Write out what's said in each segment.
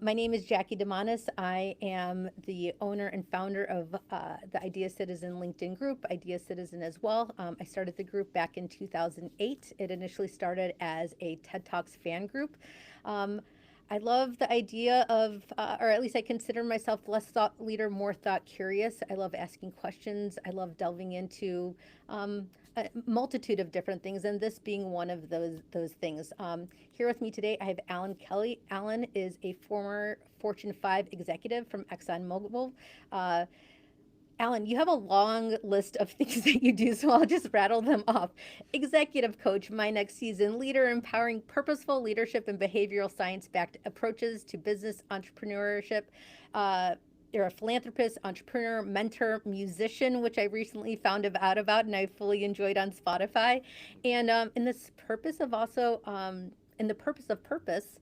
My name is Jackie Domanus. I am the owner and founder of the Idea Citizen LinkedIn group, Idea Citizen as well. I started the group back in 2008. It initially started as a TED Talks fan group. Um, I love the idea of, or at least I consider myself less thought leader, more thought curious. I love asking questions. I love delving into a multitude of different things, and this being one of those things. Here with me today, I have Alan Kelly. Alan is a former Fortune 5 executive from ExxonMobil. Uh, Alan, you have a long list of things that you do, so I'll just rattle them off. Executive coach, my next season, leader empowering purposeful leadership and behavioral science backed approaches to business entrepreneurship. Uh, you're a philanthropist, entrepreneur, mentor, musician, which I recently found out about and I fully enjoyed on Spotify. And in this purpose of also, in the purpose of purpose,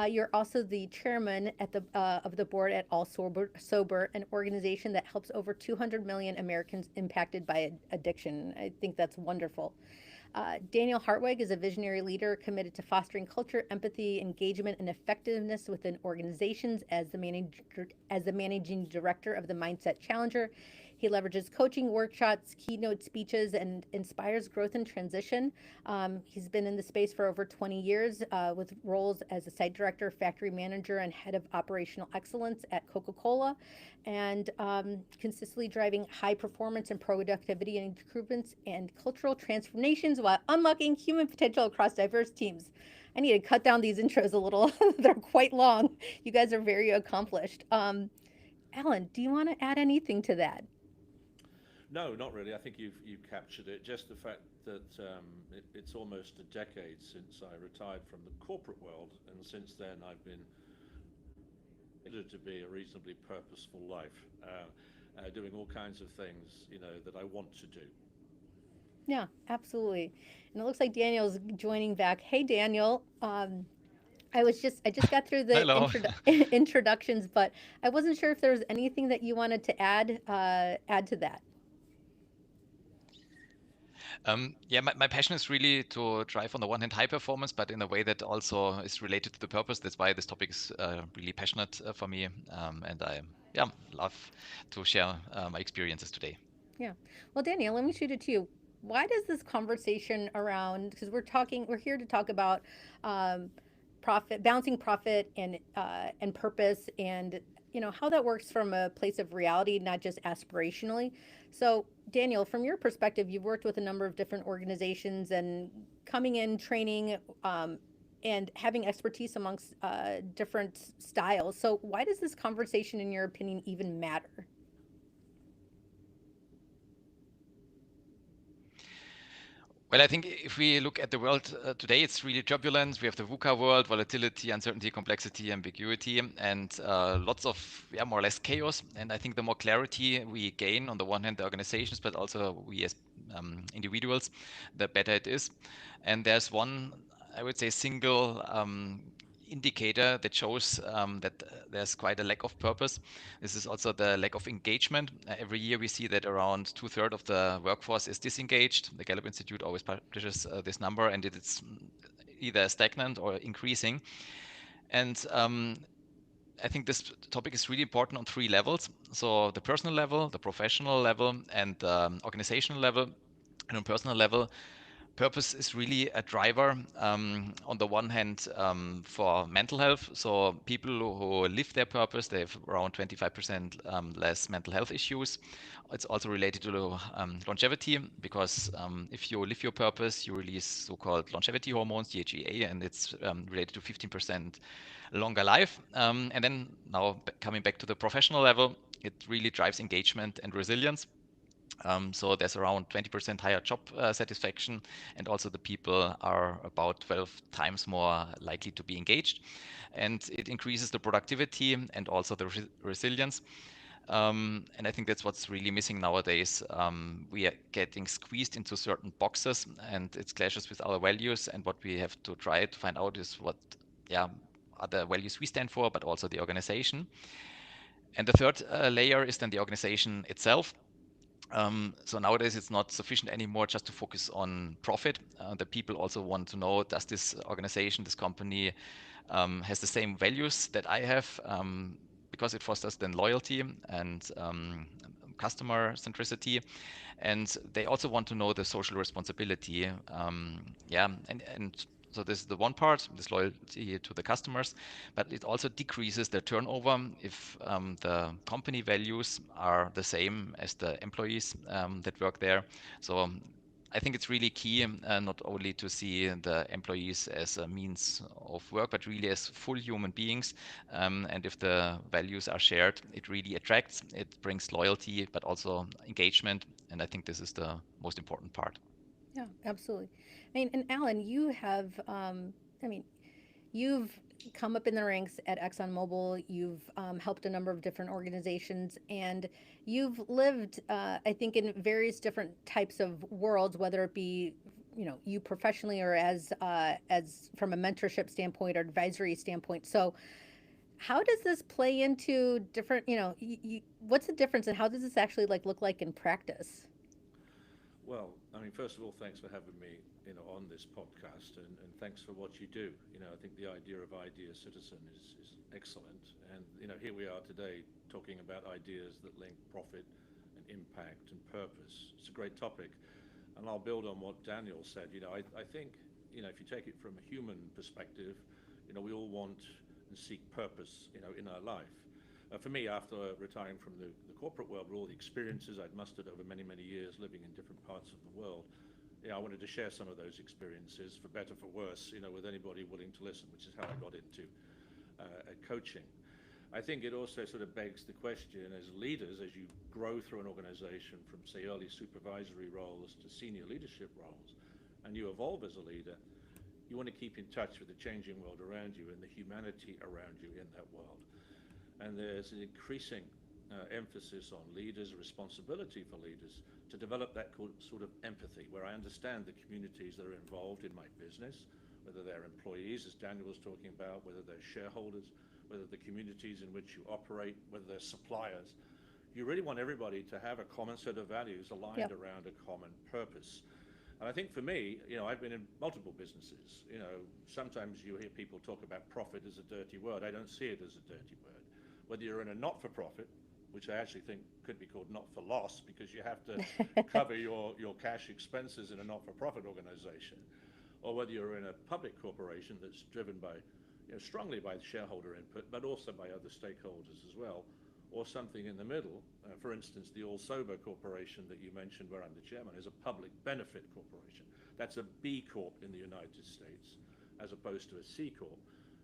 you're also the chairman at the of the board at All Sober, an organization that helps over 200 million Americans impacted by addiction. I think that's wonderful. Daniel Hartweg is a visionary leader committed to fostering culture, empathy, engagement, and effectiveness within organizations as the managing director of the Mindset Challenger. He leverages coaching workshops, keynote speeches, and inspires growth and transition. He's been in the space for over 20 years with roles as a site director, factory manager, and head of operational excellence at Coca-Cola, and consistently driving high performance and productivity improvements and cultural transformations while unlocking human potential across diverse teams. I need to cut down these intros a little. They're quite long. You guys are very accomplished. Alan, do you want to add anything to that? No, not really. I think you've captured it. Just the fact that it's almost a decade since I retired from the corporate world, and since then I've been considered to be a reasonably purposeful life, doing all kinds of things, that I want to do. Yeah, absolutely. And it looks like Daniel's joining back. Hey, Daniel. I just got through the Hello. introductions, but I wasn't sure if there was anything that you wanted to add to that. Yeah, my passion is really to drive on the one hand high performance, but in a way that also is related to the purpose. That's why this topic is really passionate for me, and I love to share my experiences today. Yeah. Well, Daniel, let me shoot it to you. Why does this conversation around, because we're here to talk about um, profit, balancing profit and purpose, and how that works from a place of reality, not just aspirationally. So, Daniel, from your perspective, you've worked with a number of different organizations and coming in, training, and having expertise amongst different styles. So, why does this conversation, in your opinion, even matter? Well, I think if we look at the world today, it's really turbulent. We have the VUCA world, volatility, uncertainty, complexity, ambiguity, and lots of, more or less chaos. And I think the more clarity we gain, on the one hand, the organizations, but also we as individuals, the better it is. And there's one, I would say, single indicator that shows that there's quite a lack of purpose. This is also the lack of engagement. Every year we see that around 2/3 of the workforce is disengaged. The Gallup Institute always publishes this number, and it's either stagnant or increasing. And I think this topic is really important on three levels. So the personal level, the professional level, and the organizational level. And on personal level, purpose is really a driver on the one hand for mental health. So people who live their purpose, they have around 25% less mental health issues. It's also related to longevity, because if you live your purpose, you release so-called longevity hormones, DHEA, and it's related to 15% longer life. And then now coming back to the professional level, it really drives engagement and resilience. So there's around 20% higher job satisfaction, and also the people are about 12 times more likely to be engaged. And it increases the productivity and also the resilience. And I think that's what's really missing nowadays. We are getting squeezed into certain boxes, and it clashes with our values. And what we have to try to find out is what, are the values we stand for, but also the organization. And the third layer is then the organization itself. So nowadays it's not sufficient anymore just to focus on profit. The people also want to know, does this organization, this company has the same values that I have, because it fosters then loyalty and customer centricity. And they also want to know the social responsibility. Yeah, and so this is the one part, this loyalty to the customers, but it also decreases the turnover if the company values are the same as the employees that work there. So I think it's really key not only to see the employees as a means of work, but really as full human beings. And if the values are shared, it really attracts, it brings loyalty, but also engagement. And I think this is the most important part. Yeah, absolutely. I mean, and Alan, you have, I mean, you've come up in the ranks at ExxonMobil. You've helped a number of different organizations, and you've lived, I think, in various different types of worlds, whether it be, you professionally or as from a mentorship standpoint or advisory standpoint. So, how does this play into different, what's the difference, and how does this actually look like in practice? Well, I mean, first of all, thanks for having me, on this podcast, and thanks for what you do. I think the idea of Idea Citizen is excellent, and here we are today talking about ideas that link profit and impact and purpose. It's a great topic, and I'll build on what Daniel said. I think, if you take it from a human perspective, we all want and seek purpose, in our life. For me, after retiring from the corporate world, with all the experiences I'd mustered over many, many years living in different parts of the world, I wanted to share some of those experiences, for better, for worse, with anybody willing to listen, which is how I got into coaching. I think it also sort of begs the question, as leaders, as you grow through an organization from, say, early supervisory roles to senior leadership roles, and you evolve as a leader, you want to keep in touch with the changing world around you and the humanity around you in that world. And there's an increasing emphasis on leaders, responsibility for leaders to develop that sort of empathy, where I understand the communities that are involved in my business, whether they're employees, as Daniel was talking about, whether they're shareholders, whether the communities in which you operate, whether they're suppliers. You really want everybody to have a common set of values aligned around a common purpose. And I think for me, I've been in multiple businesses. Sometimes you hear people talk about profit as a dirty word. I don't see it as a dirty word. Whether you're in a not-for-profit, which I actually think could be called not-for-loss, because you have to cover your cash expenses in a not-for-profit organization, or whether you're in a public corporation that's driven by, strongly by shareholder input, but also by other stakeholders as well, or something in the middle. For instance, the All Sober Corporation that you mentioned, where I'm the chairman, is a public benefit corporation. That's a B Corp in the United States, as opposed to a C Corp.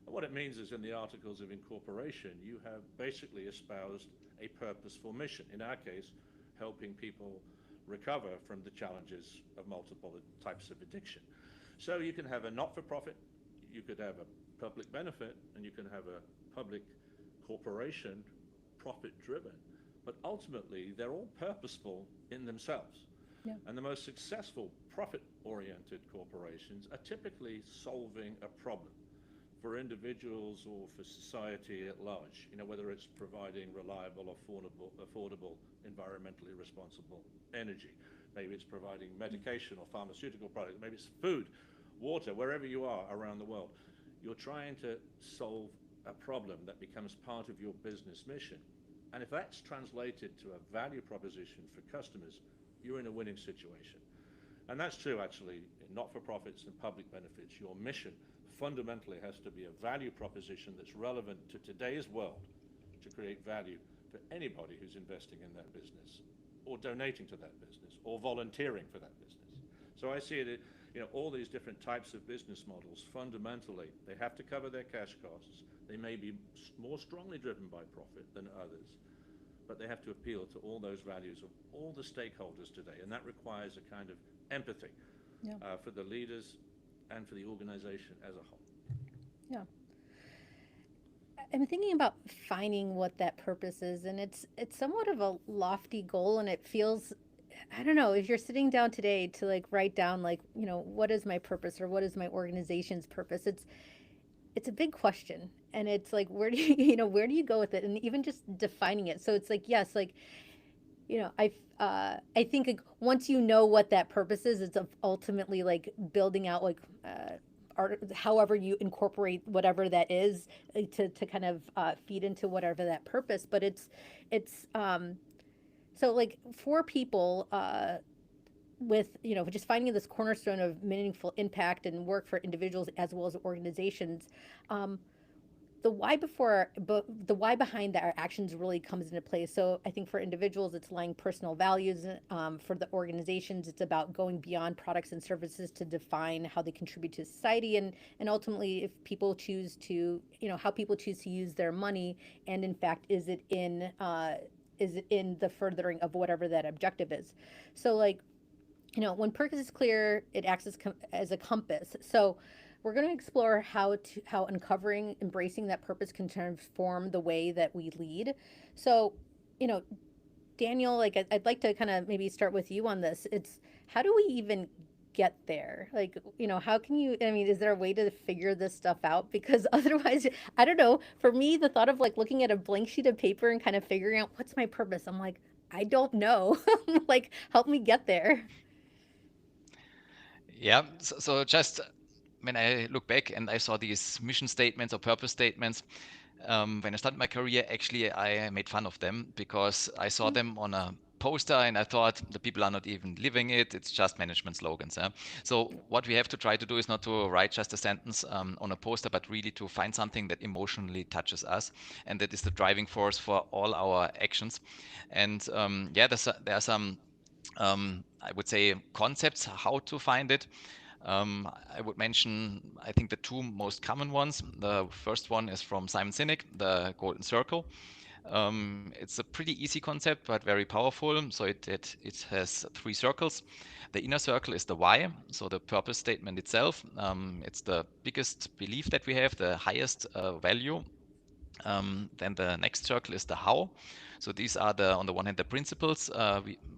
And what it means is, in the Articles of Incorporation, you have basically espoused a purposeful mission. In our case, helping people recover from the challenges of multiple types of addiction. So you can have a not-for-profit, you could have a public benefit, and you can have a public corporation, profit-driven. But ultimately, they're all purposeful in themselves. Yeah. And the most successful profit-oriented corporations are typically solving a problem for individuals or for society at large, whether it's providing reliable, affordable, environmentally responsible energy. Maybe it's providing medication or pharmaceutical products. Maybe it's food, water, wherever you are around the world. You're trying to solve a problem that becomes part of your business mission. And if that's translated to a value proposition for customers, you're in a winning situation. And that's true, actually, in not-for-profits and public benefits. Your mission fundamentally has to be a value proposition that's relevant to today's world, to create value for anybody who's investing in that business, or donating to that business, or volunteering for that business. So I see it, all these different types of business models, fundamentally, they have to cover their cash costs. They may be more strongly driven by profit than others, but they have to appeal to all those values of all the stakeholders today, and that requires a kind of empathy for the leaders and for the organization as a whole. Yeah. I'm thinking about finding what that purpose is, and it's somewhat of a lofty goal, and it feels, I don't know, if you're sitting down today to write down what is my purpose or what is my organization's purpose, it's a big question, and it's where do you where do you go with it, and even just defining it. So it's yes, I think once you know what that purpose is, it's ultimately building out however you incorporate whatever that is to kind of feed into whatever that purpose. But it's so like for people with just finding this cornerstone of meaningful impact and work for individuals as well as organizations, the why the why behind our actions really comes into play. So I think for individuals, it's aligning personal values. For the organizations, it's about going beyond products and services to define how they contribute to society, and ultimately, if people choose to, how people choose to use their money, and in fact, is it in the furthering of whatever that objective is. So like, when purpose is clear, it acts as a compass. So we're going to explore how uncovering, embracing that purpose can transform the way that we lead. So, Daniel, like I'd like to kind of maybe start with you on this. It's how do we even get there? Like, how can you, I mean, is there a way to figure this stuff out? Because otherwise, I don't know, for me, the thought of like looking at a blank sheet of paper and kind of figuring out what's my purpose, I'm like, I don't know. Like, help me get there. Yeah, so just when I look back and I saw these mission statements or purpose statements, when I started my career, actually, I made fun of them because I saw them on a poster and I thought the people are not even living it. It's just management slogans. So what we have to try to do is not to write just a sentence on a poster, but really to find something that emotionally touches us. And that is the driving force for all our actions. And yeah, there are some, I would say, concepts how to find it. I would mention, I think, the two most common ones. The first one is from Simon Sinek, the Golden Circle. It's a pretty easy concept, but very powerful. So it has three circles. The inner circle is the why, so the purpose statement itself. It's the biggest belief that we have, the highest value. Then the next circle is the how. So these are on the one hand, the principles,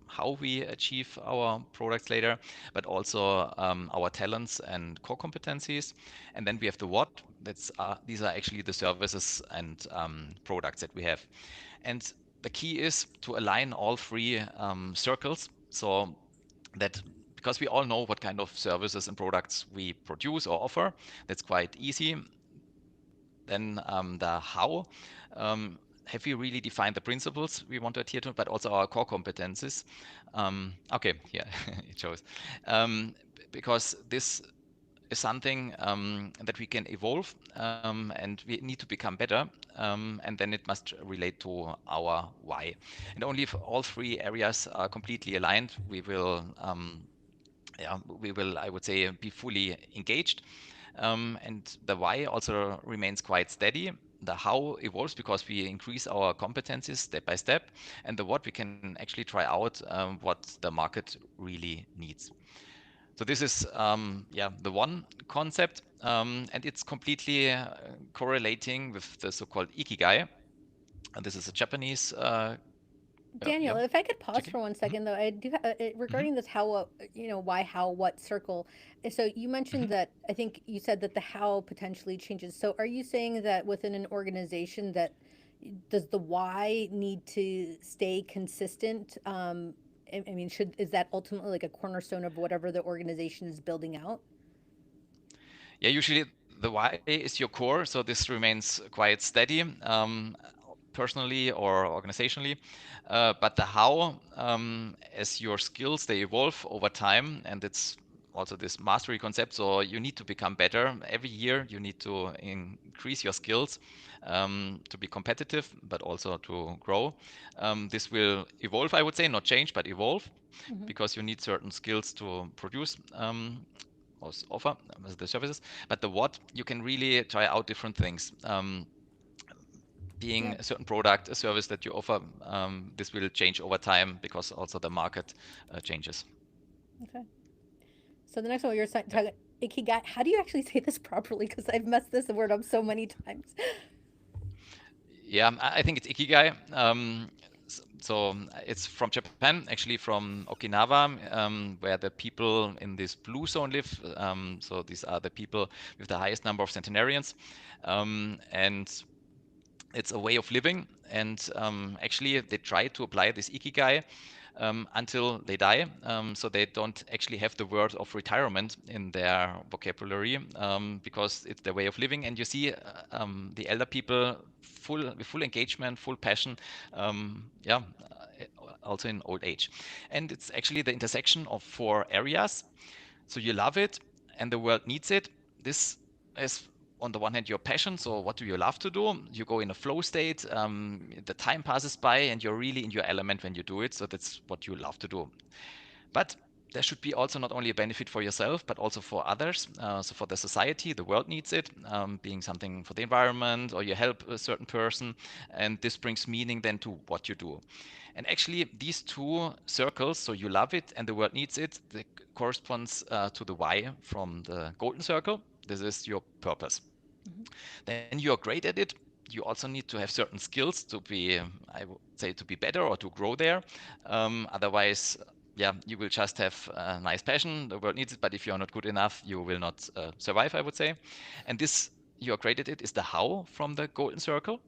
how we achieve our products later, but also our talents and core competencies. And then we have the what. These are actually the services and products that we have. And the key is to align all three circles, so that because we all know what kind of services and products we produce or offer, that's quite easy. Then the how. Have we really defined the principles we want to adhere to, but also our core competencies? Okay, yeah, it shows. Because this is something that we can evolve and we need to become better. And then it must relate to our why. And only if all three areas are completely aligned, we will, I would say, be fully engaged. And the why also remains quite steady. The how evolves because we increase our competencies step by step, and the what we can actually try out what the market really needs. So this is the one concept, and it's completely correlating with the so-called Ikigai. And this is a Japanese. Daniel, if I could pause Jackie? for one Mhm, second, though, I do mhm, regarding this how, why, how, what circle. So you mentioned mhm. that I think you said that the how potentially changes. So are you saying that within an organization that does the why need to stay consistent? I mean, is that ultimately like a cornerstone of whatever the organization is building out? Yeah, usually the why is your core, so this remains quite steady, personally or organizationally. But the how, as your skills, they evolve over time, and it's also this mastery concept. So you need to become better every year. You need to increase your skills to be competitive, but also to grow. This will evolve, I would say, not change, but evolve, Hmm. because you need certain skills to produce offer the services. But the what, you can really try out different things. Being Yeah. a certain product, a service that you offer, this will change over time because also the market changes. Okay. So the next one you're Yep. talking ikigai. How do you actually say this properly? Because I've messed this word up so many times. Yeah, I think it's Ikigai. So it's from Japan, actually from Okinawa, where the people in this blue zone live. So these are the people with the highest number of centenarians. And it's a way of living. And actually, they try to apply this Ikigai until they die. So they don't actually have the word of retirement in their vocabulary, because it's their way of living. And you see the elder people with full engagement, full passion, also in old age. And it's actually the intersection of four areas. So you love it and the world needs it. This is on the one hand your passion. So what do you love to do? You go in a flow state. The time passes by and you're really in your element when you do it. So that's what you love to do. But there should be also not only a benefit for yourself, but also for others. So for the society, the world needs it, being something for the environment, or you help a certain person. And this brings meaning then to what you do. And actually, these two circles, so you love it and the world needs it, corresponds to the why from the Golden Circle. This is your purpose. Then you are great at it. You also need to have certain skills to be, I would say, to be better or to grow there. Otherwise, yeah, you will just have a nice passion. The world needs it, but if you're not good enough, you will not survive, I would say. And this, you are great at it, is the how from the Golden Circle,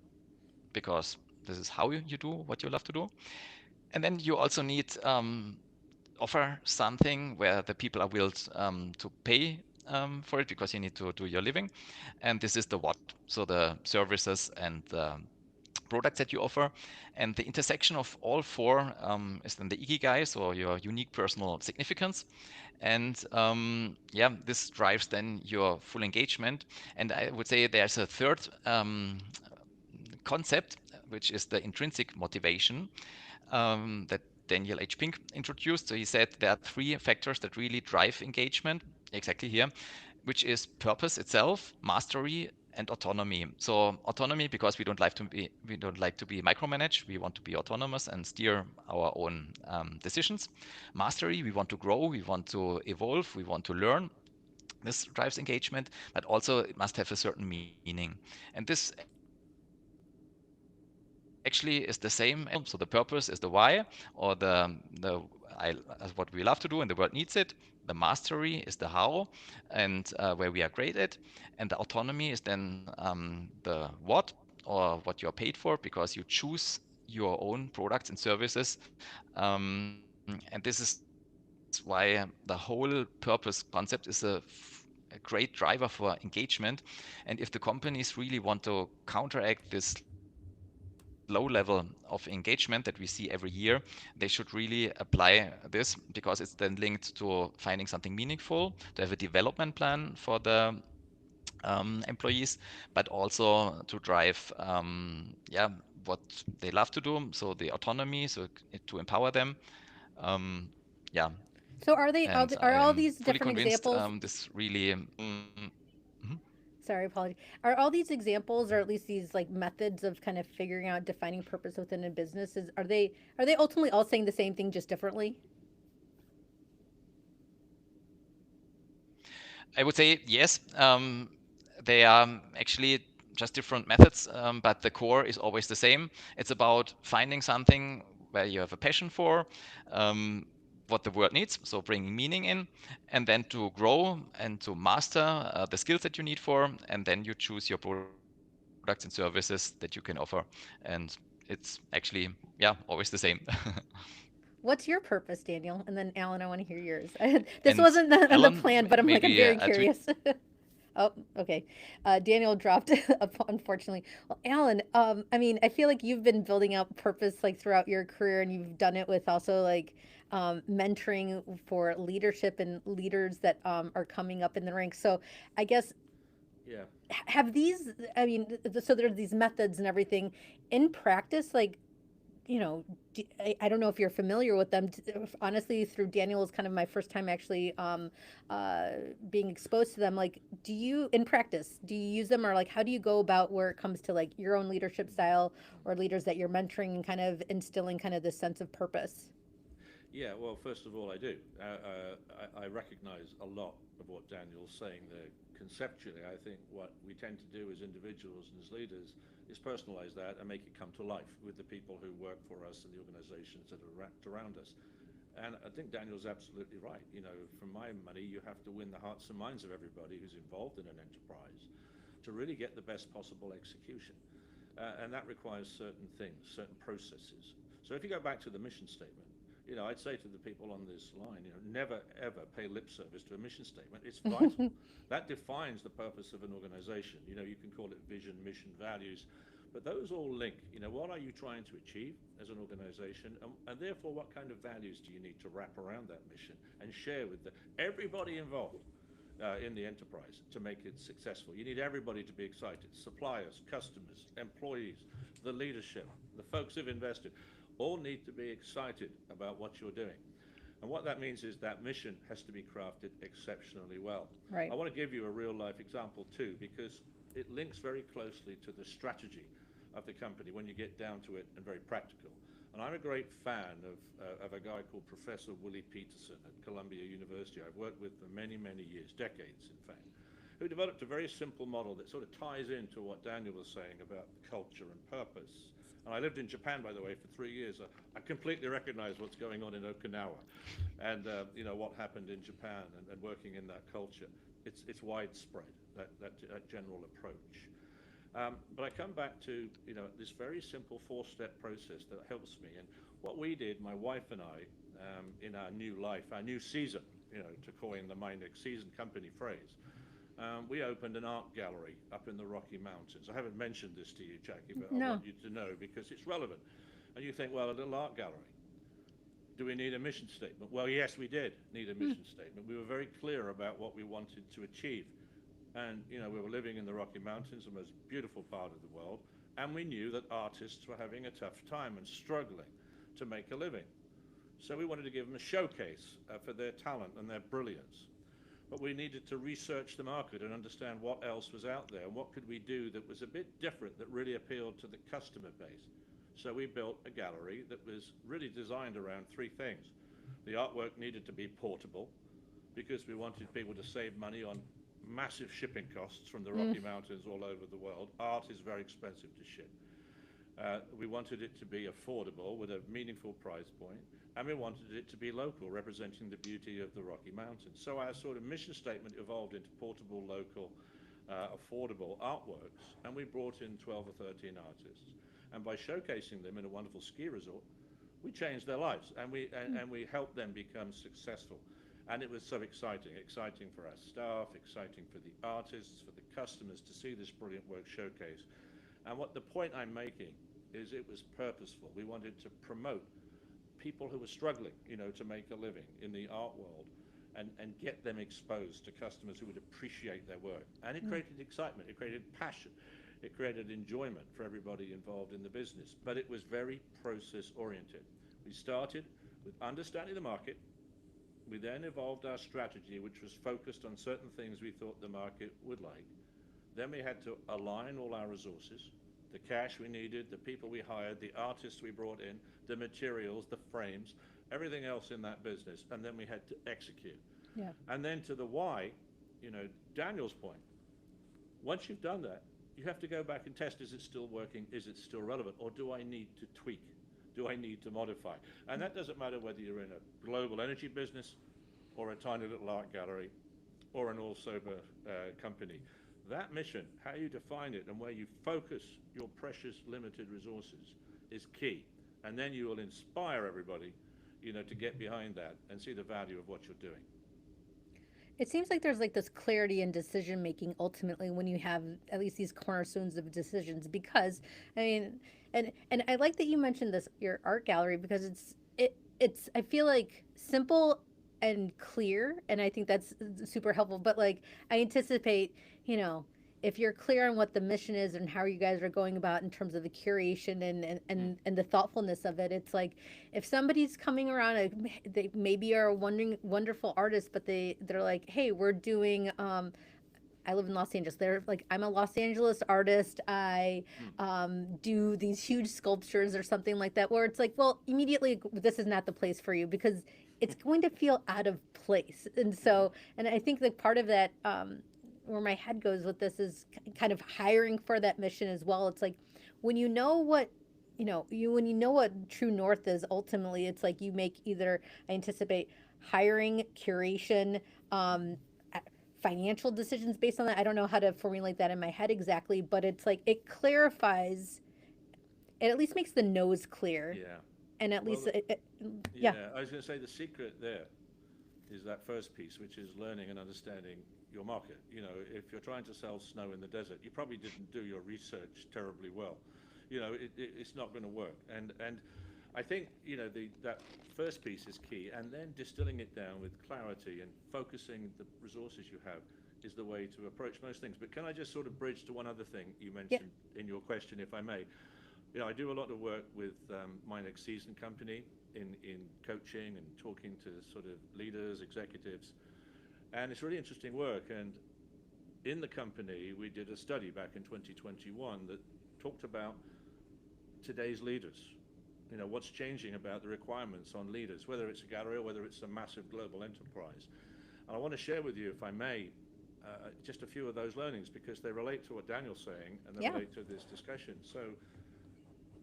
because this is how you do what you love to do. And then you also need offer something where the people are willing to pay for it, because you need to do your living. And this is the what, so the services and the products that you offer. And the intersection of all four is then the Ikigai, so your unique personal significance. And yeah, this drives then your full engagement. And I would say there's a third concept, which is the intrinsic motivation, that Daniel H. Pink introduced. So he said there are three factors that really drive engagement, exactly here, which is purpose itself, mastery, and autonomy. So autonomy, because we don't like to be micromanaged. We want to be autonomous and steer our own decisions. Mastery, we want to grow, we want to evolve, we want to learn. This drives engagement, but also it must have a certain meaning. And this actually is the same as the Golden Circle. So the purpose is the why, or what we love to do, and the world needs it. The mastery is the how, and where we are great at, and the autonomy is then the what, or what you're paid for, because you choose your own products and services. And this is why the whole purpose concept is a great driver for engagement. And if the companies really want to counteract this low level of engagement that we see every year, they should really apply this, because it's then linked to finding something meaningful, to have a development plan for the employees, but also to drive what they love to do, so the autonomy, so to empower them. Yeah, So and I are am all fully these different convinced examples? this really. Mhm. Sorry, apology. Are all these examples, or at least these like methods of kind of figuring out defining purpose within a business, are they ultimately all saying the same thing just differently? I would say yes. They are actually just different methods, but the core is always the same. It's about finding something where you have a passion for, what the world needs, so bringing meaning in, and then to grow and to master the skills that you need for, and then you choose your products and services that you can offer. And it's actually, yeah, always the same. What's your purpose, Daniel? And then Alan, I want to hear yours. This And wasn't on the Alan, plan, but I'm maybe very to curious. Oh, okay. Daniel dropped, unfortunately. Well, Alan, I mean, I feel like you've been building out purpose like throughout your career, and you've done it with also like mentoring for leadership and leaders that are coming up in the ranks. So I guess Yeah. have these, I mean, so there are these methods and everything in practice, like I don't know if you're familiar with them. Honestly, through Daniel is kind of my first time actually being exposed to them. Like, do you, in practice, do you use them, or like, how do you go about where it comes to like your own leadership style or leaders that you're mentoring and kind of instilling kind of this sense of purpose? Yeah, well, first of all, I do. I recognize a lot of what Daniel's saying there. Conceptually, I think what we tend to do as individuals and as leaders is personalize that and make it come to life with the people who work for us and the organizations that are wrapped around us. And I think Daniel's absolutely right. You know, for my money, you have to win the hearts and minds of everybody who's involved in an enterprise to really get the best possible execution. And that requires certain things, certain processes. So if you go back to the mission statement, I'd say to the people on this line, never ever pay lip service to a mission statement. It's vital. That defines the purpose of an organization. You can call it vision, mission, values, but those all link. What are you trying to achieve as an organization, and therefore what kind of values do you need to wrap around that mission and share with everybody involved in the enterprise to make it successful. You need everybody to be excited. Suppliers, customers, employees, the leadership, the folks who've invested, all need to be excited about what you're doing. And what that means is that mission has to be crafted exceptionally well. Right. I want to give you a real life example too, because it links very closely to the strategy of the company when you get down to it, and very practical. And I'm a great fan of a guy called Professor Willie Peterson at Columbia University. I've worked with for many, many years, decades in fact, who developed a very simple model that sort of ties into what Daniel was saying about culture and purpose. And I lived in Japan, by the way, for 3 years. I completely recognize what's going on in Okinawa and what happened in Japan and working in that culture. It's widespread, that general approach. But I come back to this very simple 4-step process that helps me. And what we did, my wife and I, in our new life, our new season, to coin the My Next Season company phrase, we opened an art gallery up in the Rocky Mountains. I haven't mentioned this to you, Jackie, but No. I want you to know because it's relevant. And you think, well, a little art gallery. Do we need a mission statement? Well, yes, we did need a mission statement. We were very clear about what we wanted to achieve. And, we were living in the Rocky Mountains, the most beautiful part of the world, and we knew that artists were having a tough time and struggling to make a living. So we wanted to give them a showcase for their talent and their brilliance. But we needed to research the market and understand what else was out there and what could we do that was a bit different, that really appealed to the customer base. So we built a gallery that was really designed around 3 things. The artwork needed to be portable because we wanted people to save money on massive shipping costs from the Rocky Mountains all over the world. Art is very expensive to ship. We wanted it to be affordable with a meaningful price point, and we wanted it to be local, representing the beauty of the Rocky Mountains. So our sort of mission statement evolved into portable, local, affordable artworks, and we brought in 12 or 13 artists. And by showcasing them in a wonderful ski resort, we changed their lives, and we helped them become successful. And it was so exciting for our staff, exciting for the artists, for the customers to see this brilliant work showcased. And what the point I'm making is it was purposeful. We wanted to promote people who were struggling, to make a living in the art world and get them exposed to customers who would appreciate their work. And it created excitement, it created passion, it created enjoyment for everybody involved in the business. But it was very process oriented. We started with understanding the market. We then evolved our strategy, which was focused on certain things we thought the market would like. Then we had to align all our resources, the cash we needed, the people we hired, the artists we brought in, the materials, the frames, everything else in that business. And then we had to execute. Yeah. And then to the why, Daniel's point, once you've done that, you have to go back and test, is it still working? Is it still relevant? Or do I need to tweak? Do I need to modify? And that doesn't matter whether you're in a global energy business or a tiny little art gallery or an all-sober company. That mission, how you define it and where you focus your precious limited resources is key. And then you will inspire everybody, to get behind that and see the value of what you're doing. It seems like there's like this clarity in decision making ultimately when you have at least these cornerstones of decisions, because and I like that you mentioned this, your art gallery, because it's I feel like simple and clear, and I think that's super helpful. But like I anticipate, if you're clear on what the mission is and how you guys are going about in terms of the curation and the thoughtfulness of it, it's like if somebody's coming around, they maybe are a wonderful artist, but they're like, hey, we're doing I live in Los Angeles. They're like, I'm a Los Angeles artist. I do these huge sculptures or something like that, where it's like, well, immediately this is not the place for you because it's going to feel out of place. And so, and I think that part of that, where my head goes with this is kind of hiring for that mission as well. It's like when you know what, when you know what true north is, ultimately, it's like you make either, I anticipate, hiring, curation, financial decisions based on that. I don't know how to formulate that in my head exactly, but it's like it clarifies, it at least makes the nose clear. Yeah. And at least Yeah, I was going to say the secret there is that first piece, which is learning and understanding your market. If you're trying to sell snow in the desert, you probably didn't do your research terribly well. It's not going to work. And I think that first piece is key, and then distilling it down with clarity and focusing the resources you have is the way to approach most things. But can I just sort of bridge to one other thing you yeah, mentioned in your question, if I may? I do a lot of work with my next season company in coaching and talking to sort of leaders, executives, and it's really interesting work. And in the company, we did a study back in 2021 that talked about today's leaders. What's changing about the requirements on leaders, whether it's a gallery or whether it's a massive global enterprise. And I want to share with you, if I may, just a few of those learnings, because they relate to what Daniel's saying and they yeah. relate to this discussion. So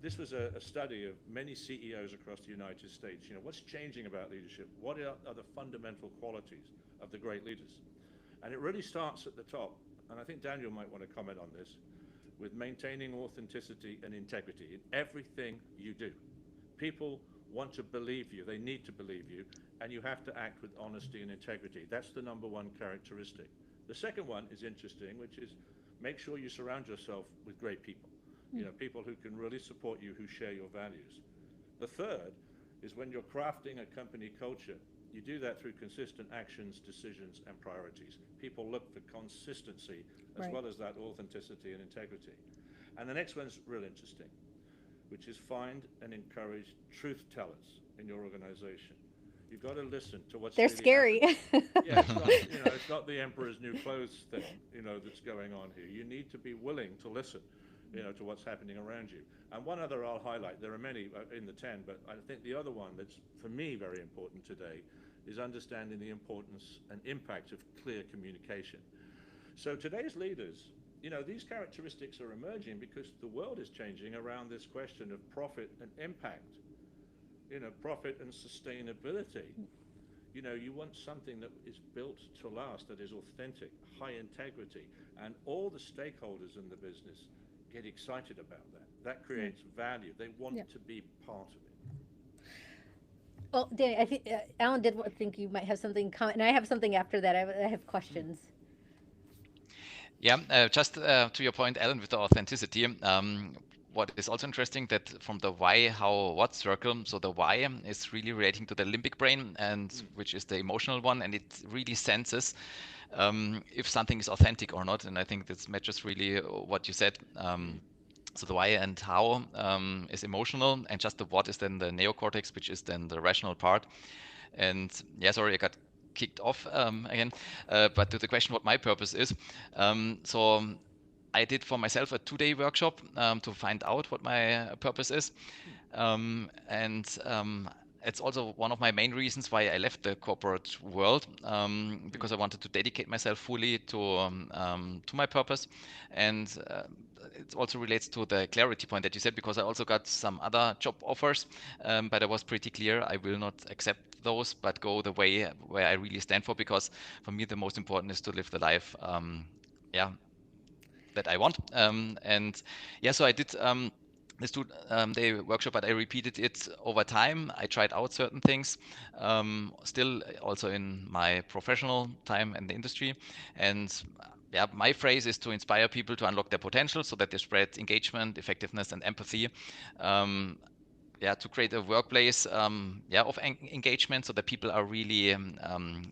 this was a study of many CEOs across the United States. What's changing about leadership? What are the fundamental qualities of the great leaders? And it really starts at the top. And I think Daniel might want to comment on this, with maintaining authenticity and integrity in everything you do. People want to believe you. They need to believe you. And you have to act with honesty and integrity. That's the number one characteristic. The second one is interesting, which is make sure you surround yourself with great people. People who can really support you, who share your values. The third is when you're crafting a company culture, you do that through consistent actions, decisions, and priorities. People look for consistency as Right. well as that authenticity and integrity. And the next one's real interesting, which is find and encourage truth tellers in your organization. You've got to listen to what's They're really scary. happening. Yeah, it's not the emperor's new clothes thing, that's going on here. You need to be willing to listen, to what's happening around you. And one other I'll highlight, there are many in the 10, but I think the other one that's, for me, very important today is understanding the importance and impact of clear communication. So today's leaders, these characteristics are emerging because the world is changing around this question of profit and impact, profit and sustainability. You want something that is built to last, that is authentic, high integrity, and all the stakeholders in the business get excited about that. That creates value. They want Yeah. to be part of it. Well, Danny, I think Alan did think you might have something comment, and I have something after that. I have questions. Yeah, just to your point, Alan, with the authenticity, what is also interesting that from the why, how, what circle, so the why is really relating to the limbic brain, and which is the emotional one, and it really senses if something is authentic or not. And I think this matches really what you said. So the why and how is emotional, and just the what is then the neocortex, which is then the rational part. And yeah, sorry, I got kicked off again. But to the question, what my purpose is, so I did for myself a 2-day workshop to find out what my purpose is, and it's also one of my main reasons why I left the corporate world, because I wanted to dedicate myself fully to my purpose. And it also relates to the clarity point that you said, because I also got some other job offers, but I was pretty clear I will not accept those, but go the way where I really stand for, because for me the most important is to live the life, yeah, that I want. And yeah, so I did this 2-day workshop, but I repeated it over time. I tried out certain things, still also in my professional time in the industry. And yeah, my phrase is to inspire people to unlock their potential so that they spread engagement, effectiveness, and empathy. Yeah, to create a workplace of engagement, so that people are really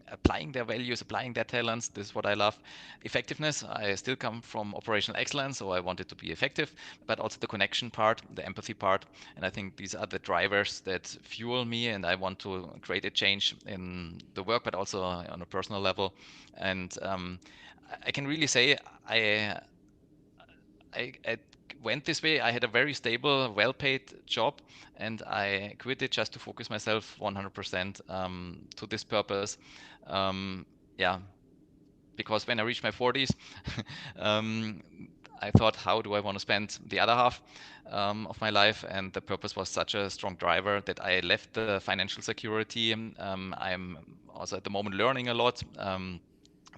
applying their values, applying their talents. This is what I love. Effectiveness, I still come from operational excellence, so I want it to be effective, but also the connection part, the empathy part. And I think these are the drivers that fuel me, and I want to create a change in the work, but also on a personal level. And I can really say I went this way. I had a very stable, well-paid job, and I quit it just to focus myself 100% to this purpose. Yeah, because when I reached my 40s, um, I thought, how do I want to spend the other half of my life? And the purpose was such a strong driver that I left the financial security. I'm also at the moment learning a lot.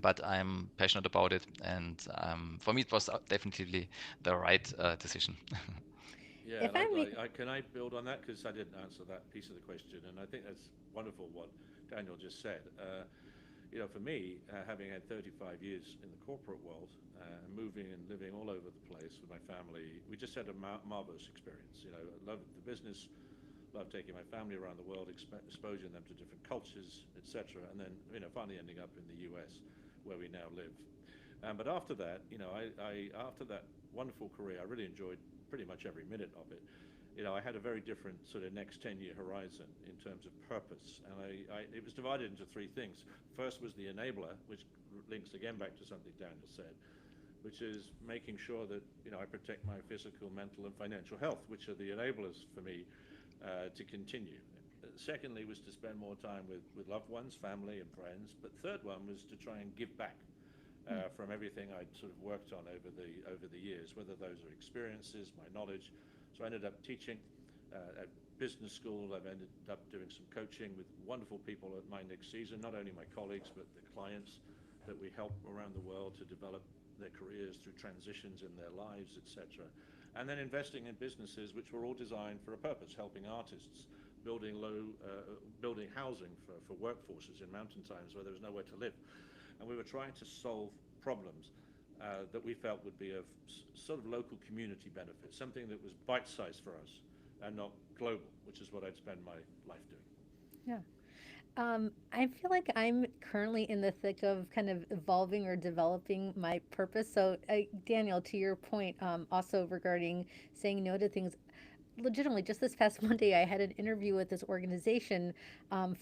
But I'm passionate about it, and for me, it was definitely the right decision. Yeah, If and I may, can I build on that? Because I didn't answer that piece of the question, and I think that's wonderful what Daniel just said. For me, having had 35 years in the corporate world, moving and living all over the place with my family, we just had a marvelous experience. I loved the business, loved taking my family around the world, exposing them to different cultures, etc., and then, finally ending up in the US, where we now live. But after that, after that wonderful career, I really enjoyed pretty much every minute of it. I had a very different sort of next 10-year horizon in terms of purpose, and it was divided into three things. First was the enabler, which links again back to something Daniel said, which is making sure that I protect my physical, mental, and financial health, which are the enablers for me to continue. Secondly was to spend more time with loved ones, family, and friends. But third one was to try and give back from everything I'd sort of worked on over the years, whether those are experiences, my knowledge. So I ended up teaching at business school. I've ended up doing some coaching with wonderful people at my next season, not only my colleagues, but the clients that we help around the world to develop their careers through transitions in their lives, etc. And then investing in businesses which were all designed for a purpose, helping artists, building housing for workforces in mountain times where there was nowhere to live. And we were trying to solve problems that we felt would be of sort of local community benefit, something that was bite-sized for us and not global, which is what I'd spend my life doing. yeah. I feel like I'm currently in the thick of kind of evolving or developing my purpose. So, Daniel, to your point, also regarding saying no to things, legitimately, just this past Monday, I had an interview with this organization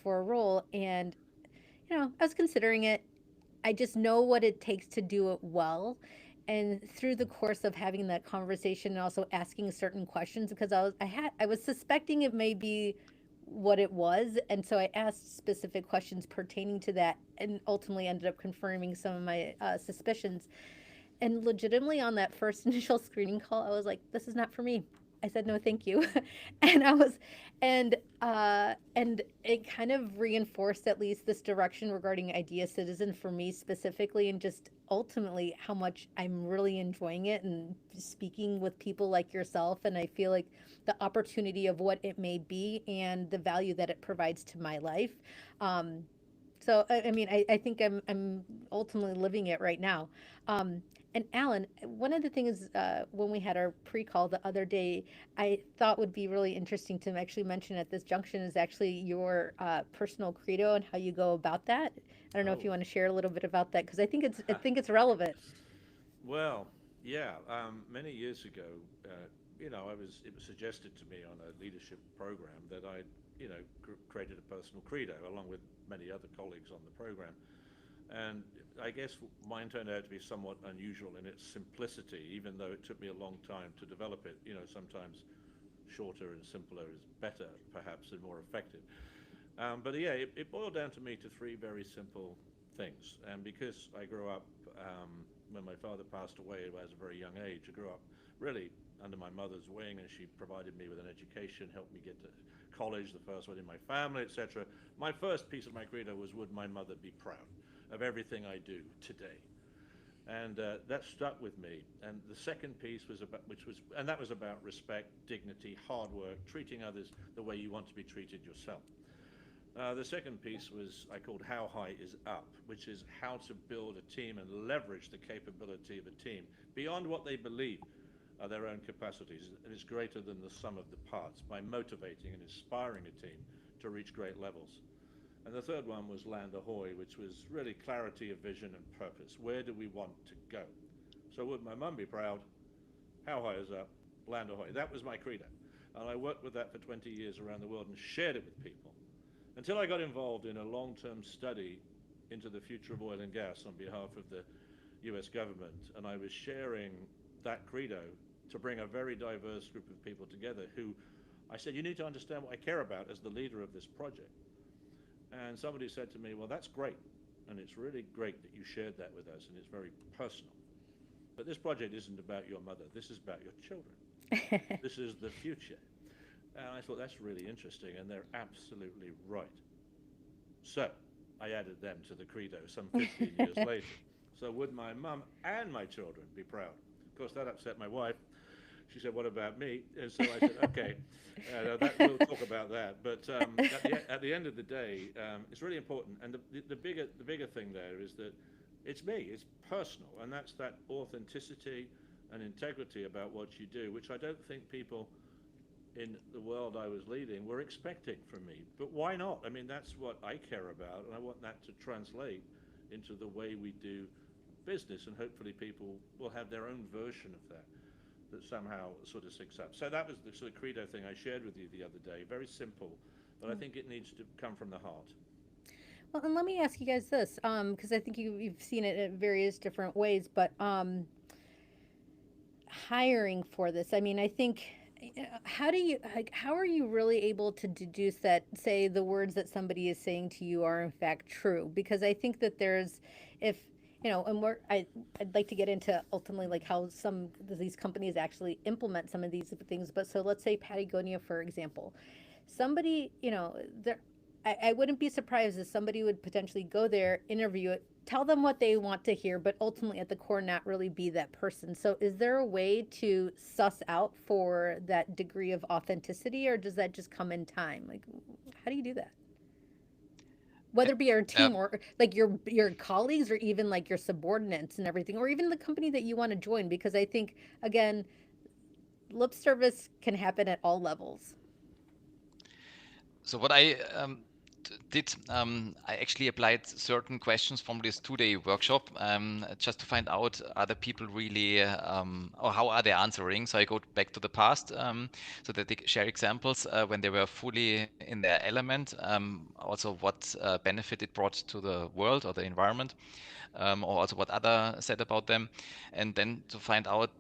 for a role, and I was considering it. I just know what it takes to do it well. And through the course of having that conversation and also asking certain questions, because I was suspecting it may be what it was, and so I asked specific questions pertaining to that, and ultimately ended up confirming some of my suspicions. And legitimately, on that first initial screening call, I was like, "This is not for me." I said no, thank you, and and it kind of reinforced at least this direction regarding Idea Citizen for me specifically, and just ultimately how much I'm really enjoying it and speaking with people like yourself. And I feel like the opportunity of what it may be and the value that it provides to my life. So I mean, I think I'm ultimately living it right now. And Alan, one of the things when we had our pre-call the other day, I thought would be really interesting to actually mention at this junction is actually your personal credo and how you go about that. I don't know if Oh, you want to share a little bit about that because I think it's relevant. well, yeah. Many years ago, it was suggested to me on a leadership program that I, created a personal credo along with many other colleagues on the program. And I guess mine turned out to be somewhat unusual in its simplicity, even though it took me a long time to develop it. Sometimes shorter and simpler is better, perhaps, and more effective. But yeah, it boiled down to me to three very simple things. And because I grew up, when my father passed away at a very young age, I grew up really under my mother's wing, and she provided me with an education, helped me get to college, the first one in my family, etc. My first piece of my credo was, would my mother be proud of everything I do today? And that stuck with me. And the second piece was that was about respect, dignity, hard work, treating others the way you want to be treated yourself. The second piece I called How High is Up, which is how to build a team and leverage the capability of a team beyond what they believe are their own capacities. And it's greater than the sum of the parts by motivating and inspiring a team to reach great levels. And the third one was Land Ahoy, which was really clarity of vision and purpose. Where do we want to go? So would my mum be proud? How high is up? Land Ahoy. That was my credo. And I worked with that for 20 years around the world and shared it with people until I got involved in a long-term study into the future of oil and gas on behalf of the US government. And I was sharing that credo to bring a very diverse group of people together who I said, you need to understand what I care about as the leader of this project. And somebody said to me, well, that's great. And it's really great that you shared that with us, and it's very personal. But this project isn't about your mother. This is about your children. This is the future. And I thought, that's really interesting, and they're absolutely right. So I added them to the credo some 15 years later. So would my mum and my children be proud? Of course, that upset my wife. She said, what about me? And so I said, okay, we'll talk about that. But at the end of the day, it's really important. And the bigger thing there is that it's me, it's personal. And that's that authenticity and integrity about what you do, which I don't think people in the world I was leading were expecting from me. But why not? I mean, that's what I care about, and I want that to translate into the way we do business, and hopefully people will have their own version of that somehow sort of syncs up. So that was the sort of credo thing I shared with you the other day. Very simple, but I think it needs to come from the heart. Well, and let me ask you guys this, because I think you've seen it in various different ways, but hiring for this, I mean, I think, how are you really able to deduce that, say, the words that somebody is saying to you are in fact true? Because I think that if, and I'd like to get into ultimately like how some of these companies actually implement some of these things. But so let's say Patagonia, for example, somebody, I wouldn't be surprised if somebody would potentially go there, interview it, tell them what they want to hear, but ultimately at the core not really be that person. So is there a way to suss out for that degree of authenticity, or does that just come in time? Like, how do you do that? Whether it be your team or like your colleagues, or even like your subordinates and everything, or even the company that you want to join, because I think, again, lip service can happen at all levels. So what I did, I actually applied certain questions from this 2-day workshop just to find out, are the people really, or how are they answering? So I go back to the past so that they share examples when they were fully in their element, also what benefit it brought to the world or the environment, or also what other said about them, and then to find out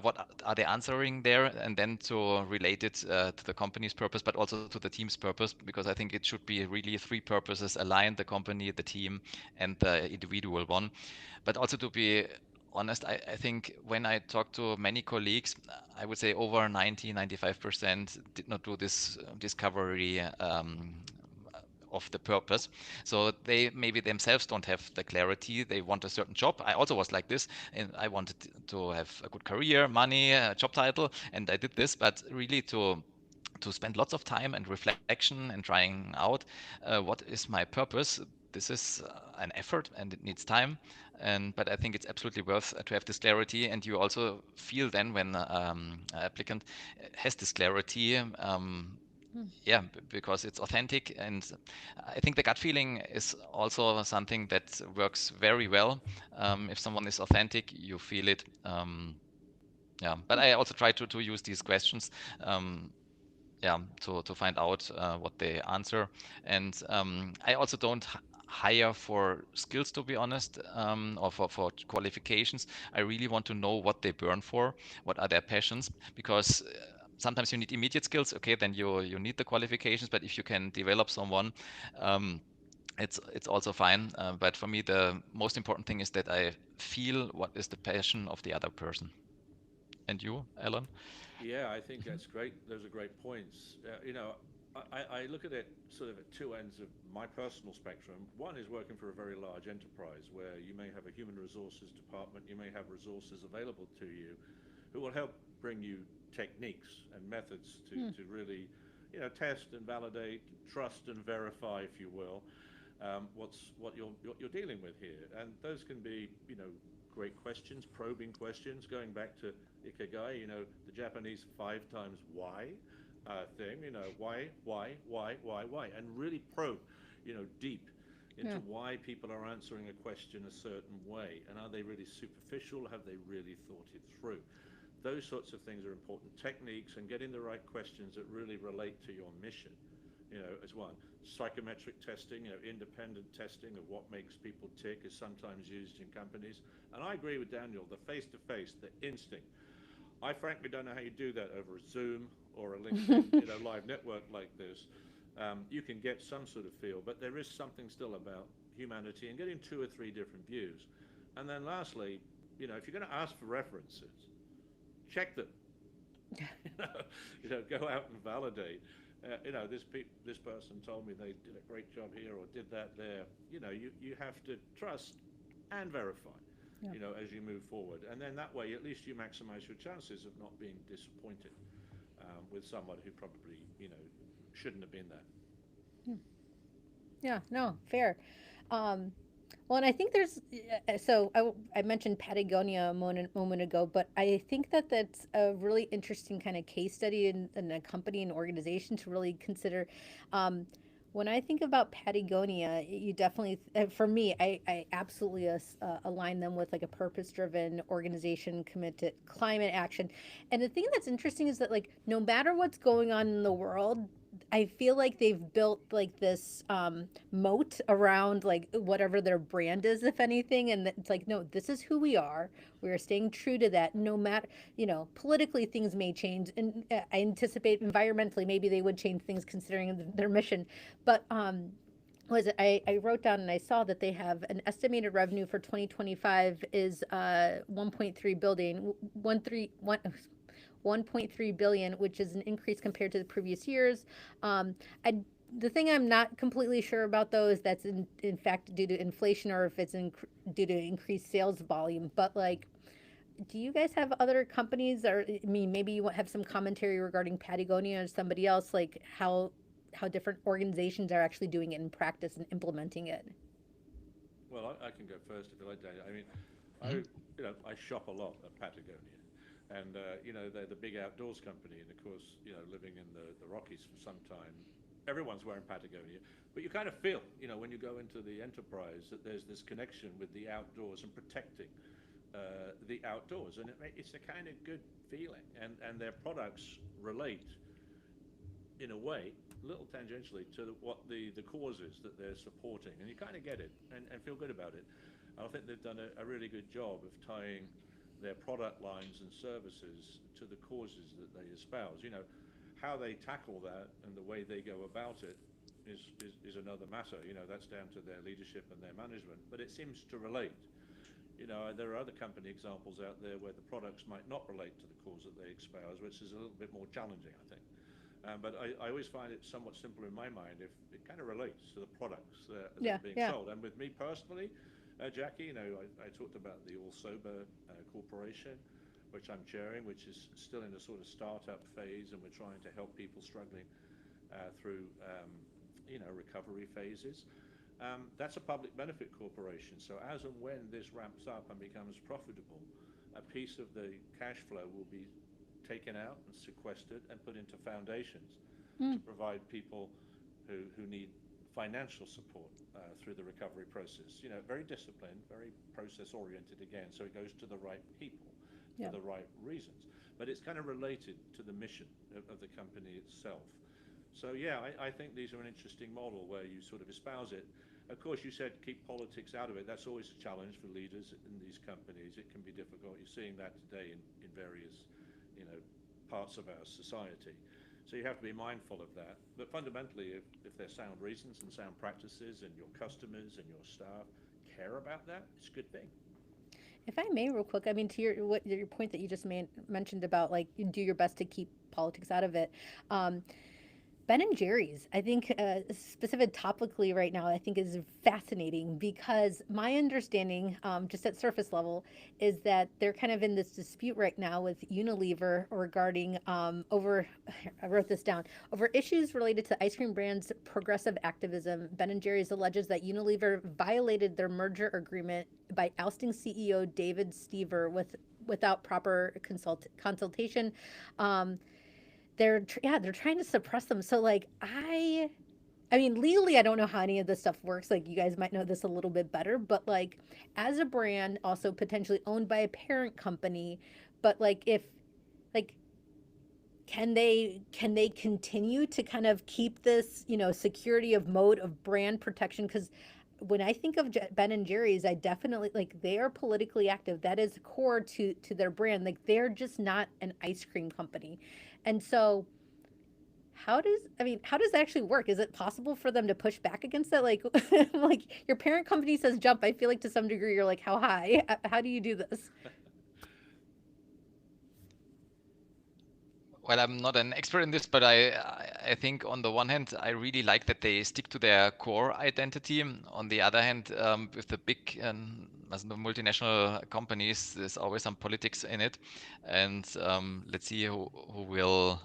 what are they answering there, and then to relate it to the company's purpose, but also to the team's purpose, because I think it should be really 3 purposes aligned: the company, the team, and the individual one. But also, to be honest, I think when I talk to many colleagues, I would say over 95% did not do this discovery of the purpose. So they maybe themselves don't have the clarity. They want a certain job. I also was like this, and I wanted to have a good career, money, job title, and I did this. But really to spend lots of time and reflection and trying out what is my purpose. This is an effort, and it needs time. But I think it's absolutely worth to have this clarity, and you also feel then when an applicant has this clarity. Yeah, because it's authentic, and I think the gut feeling is also something that works very well. If someone is authentic, you feel it. Yeah, but I also try to use these questions. Yeah, to find out what they answer, and I also don't hire for skills, to be honest, or for qualifications. I really want to know what they burn for, what are their passions, because sometimes you need immediate skills. Okay, then you need the qualifications, but if you can develop someone, it's also fine. But for me, the most important thing is that I feel what is the passion of the other person. And you, Alan? Yeah, I think that's great. Those are great points. I look at it sort of at 2 ends of my personal spectrum. One is working for a very large enterprise where you may have a human resources department, you may have resources available to you who will help bring you techniques and methods to really, test and validate, trust and verify, if you will, what you're dealing with here. And those can be, great questions, probing questions, going back to Ikigai, the Japanese 5 times why thing, why, and really probe, deep into why people are answering a question a certain way, and are they really superficial? Have they really thought it through? Those sorts of things are important. Techniques and getting the right questions that really relate to your mission, as one. Psychometric testing, independent testing of what makes people tick is sometimes used in companies. And I agree with Daniel, the face-to-face, the instinct. I frankly don't know how you do that over a Zoom or a LinkedIn live network like this. You can get some sort of feel, but there is something still about humanity and getting 2 or 3 different views. And then lastly, if you're going to ask for references, check them. Go out and validate. This person told me they did a great job here or did that there. You have to trust and verify. Yeah. you know, as you move forward. And then that way, at least you maximize your chances of not being disappointed with someone who probably, you know, shouldn't have been there. Yeah, no, fair. Um, well, and I think there's, so I mentioned Patagonia a moment ago, but I think that that's a really interesting kind of case study in a company and organization to really consider. When I think about Patagonia, you definitely, for me, I absolutely align them with like a purpose-driven organization committed to climate action. And the thing that's interesting is that like no matter what's going on in the world, I feel like they've built like this moat around like whatever their brand is, if anything. And it's like, no, this is who we are. We are staying true to that. No matter, you know, politically things may change, and I anticipate environmentally maybe they would change things considering their mission. But was it, I wrote down and I saw that they have an estimated revenue for 2025 is 1.3 billion, 1.3 billion, which is an increase compared to the previous years. The thing I'm not completely sure about though is that's in fact due to inflation or if it's due to increased sales volume. But like, do you guys have other companies, or I mean, maybe you have some commentary regarding Patagonia or somebody else, like how different organizations are actually doing it in practice and implementing it? Well, I can go first if you like, Daniel. I mean, you know, I shop a lot at Patagonia. And, you know, they're the big outdoors company. And, of course, you know, living in the Rockies for some time, everyone's wearing Patagonia. But you kind of feel, you know, when you go into the enterprise that there's this connection with the outdoors and protecting the outdoors. And it's a kind of good feeling. And their products relate, in a way, a little tangentially, to what the cause is that they're supporting. And you kind of get it and feel good about it. I think they've done a really good job of tying their product lines and services to the causes that they espouse. You know, how they tackle that and the way they go about it is another matter. You know, that's down to their leadership and their management, but it seems to relate. You know, there are other company examples out there where the products might not relate to the cause that they espouse, which is a little bit more challenging, I think. But I always find it somewhat simpler in my mind if it kind of relates to the products that are being sold. And with me personally, Jackie, you know, I talked about the All Sober Corporation, which I'm chairing, which is still in a sort of startup phase, and we're trying to help people struggling through, you know, recovery phases. That's a public benefit corporation, so as and when this ramps up and becomes profitable, a piece of the cash flow will be taken out and sequestered and put into foundations to provide people who need financial support through the recovery process. You know, very disciplined, very process-oriented again, so it goes to the right people for the right reasons. But it's kind of related to the mission of the company itself. So yeah, I think these are an interesting model where you sort of espouse it. Of course, you said keep politics out of it. That's always a challenge for leaders in these companies. It can be difficult. You're seeing that today in various, you know, parts of our society. So you have to be mindful of that. But fundamentally, if there's sound reasons and sound practices and your customers and your staff care about that, it's a good thing. If I may, real quick, I mean, to your point that you just mentioned about like you do your best to keep politics out of it. Ben and Jerry's, I think, specific topically right now, I think is fascinating because my understanding, just at surface level, is that they're kind of in this dispute right now with Unilever regarding over, I wrote this down, over issues related to ice cream brand's progressive activism. Ben and Jerry's alleges that Unilever violated their merger agreement by ousting CEO David Stever without proper consultation. They're trying to suppress them. So like I mean legally I don't know how any of this stuff works. Like you guys might know this a little bit better, but like as a brand also potentially owned by a parent company, but like if like can they continue to kind of keep this, you know, security of mode of brand protection? Because when I think of Ben and Jerry's, I definitely like they are politically active. That is core to their brand. Like they're just not an ice cream company. And so how does that actually work? Is it possible for them to push back against that? Like like your parent company says jump. I feel like to some degree you're like, how high? How do you do this? Well, I'm not an expert in this, but I think on the one hand, I really like that they stick to their core identity. On the other hand, with the big as the multinational companies, there's always some politics in it, and let's see who will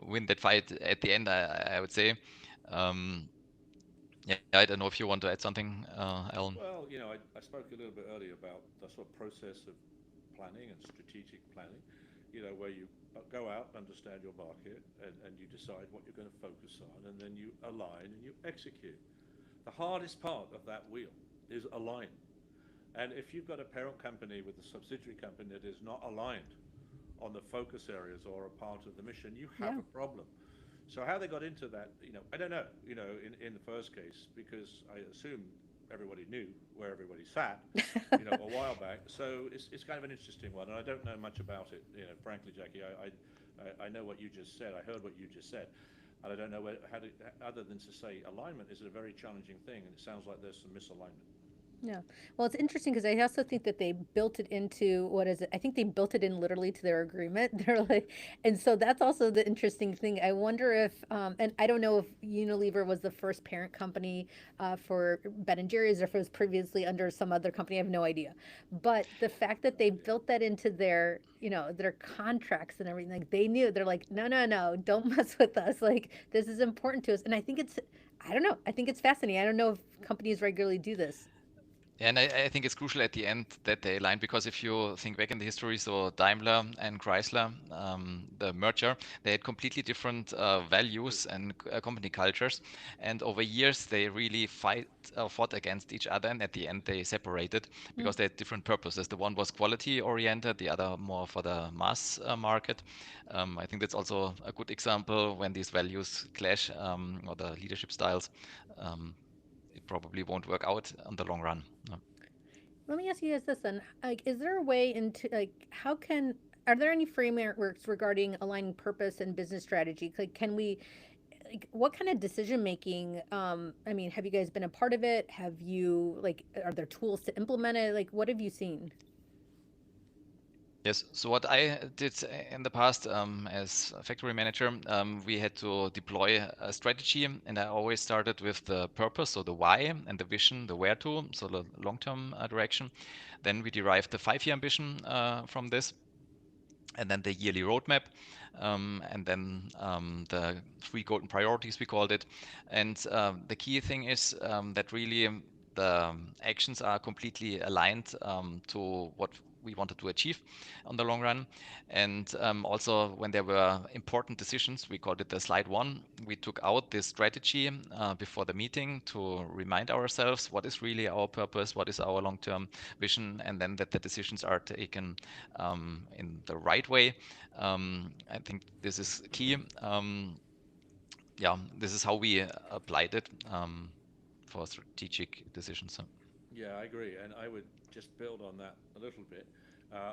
win that fight at the end. I would say. Yeah, I don't know if you want to add something, Alan. Well, I spoke a little bit earlier about the sort of process of planning and strategic planning, where you go out, understand your market, and you decide what you're going to focus on, and then you align and you execute. The hardest part of that wheel is align. And if you've got a parent company with a subsidiary company that is not aligned on the focus areas or a part of the mission, you have a problem. So how they got into that, I don't know, in the first case, because I assume everybody knew where everybody sat, a while back. So it's kind of an interesting one, and I don't know much about it, frankly, Jackie. I know what you just said. I heard what you just said. And I don't know how to, other than to say alignment is a very challenging thing, and it sounds like there's some misalignment. Yeah. Well, it's interesting because I also think that they built it into, what is it? I think they built it in literally to their agreement. They're like, and so that's also the interesting thing. I wonder if, and I don't know if Unilever was the first parent company for Ben& Jerry's, or if it was previously under some other company. I have no idea. But the fact that they built that into their, their contracts and everything, like they knew, they're like, no, no, no, don't mess with us. Like, this is important to us. And I think it's, I don't know. I think it's fascinating. I don't know if companies regularly do this. And I think it's crucial at the end that they align, because if you think back in the history, so Daimler and Chrysler, the merger, they had completely different values and company cultures. And over years, they really fought against each other. And at the end, they separated because they had different purposes. The one was quality oriented, the other more for the mass market. I think that's also a good example when these values clash, or the leadership styles. It probably won't work out on the long run. No. Let me ask you guys this then. Like, is there a way into, like, are there any frameworks regarding aligning purpose and business strategy? Like, can we, like, what kind of decision making, I mean, have you guys been a part of it? Have you, like, are there tools to implement it? Like, what have you seen? Yes. So what I did in the past, as a factory manager, we had to deploy a strategy, and I always started with the purpose, so the why, and the vision, the where to, so the long-term direction. Then we derived the 5-year ambition from this, and then the yearly roadmap, and then the 3 golden priorities, we called it. And the key thing is that really the actions are completely aligned to what we wanted to achieve on the long run. And also, when there were important decisions, we called it the slide 1. We took out this strategy before the meeting to remind ourselves what is really our purpose, what is our long-term vision, and then that the decisions are taken in the right way. I think this is key. Yeah, this is how we applied it for strategic decisions. Yeah, I agree, and I would just build on that a little bit.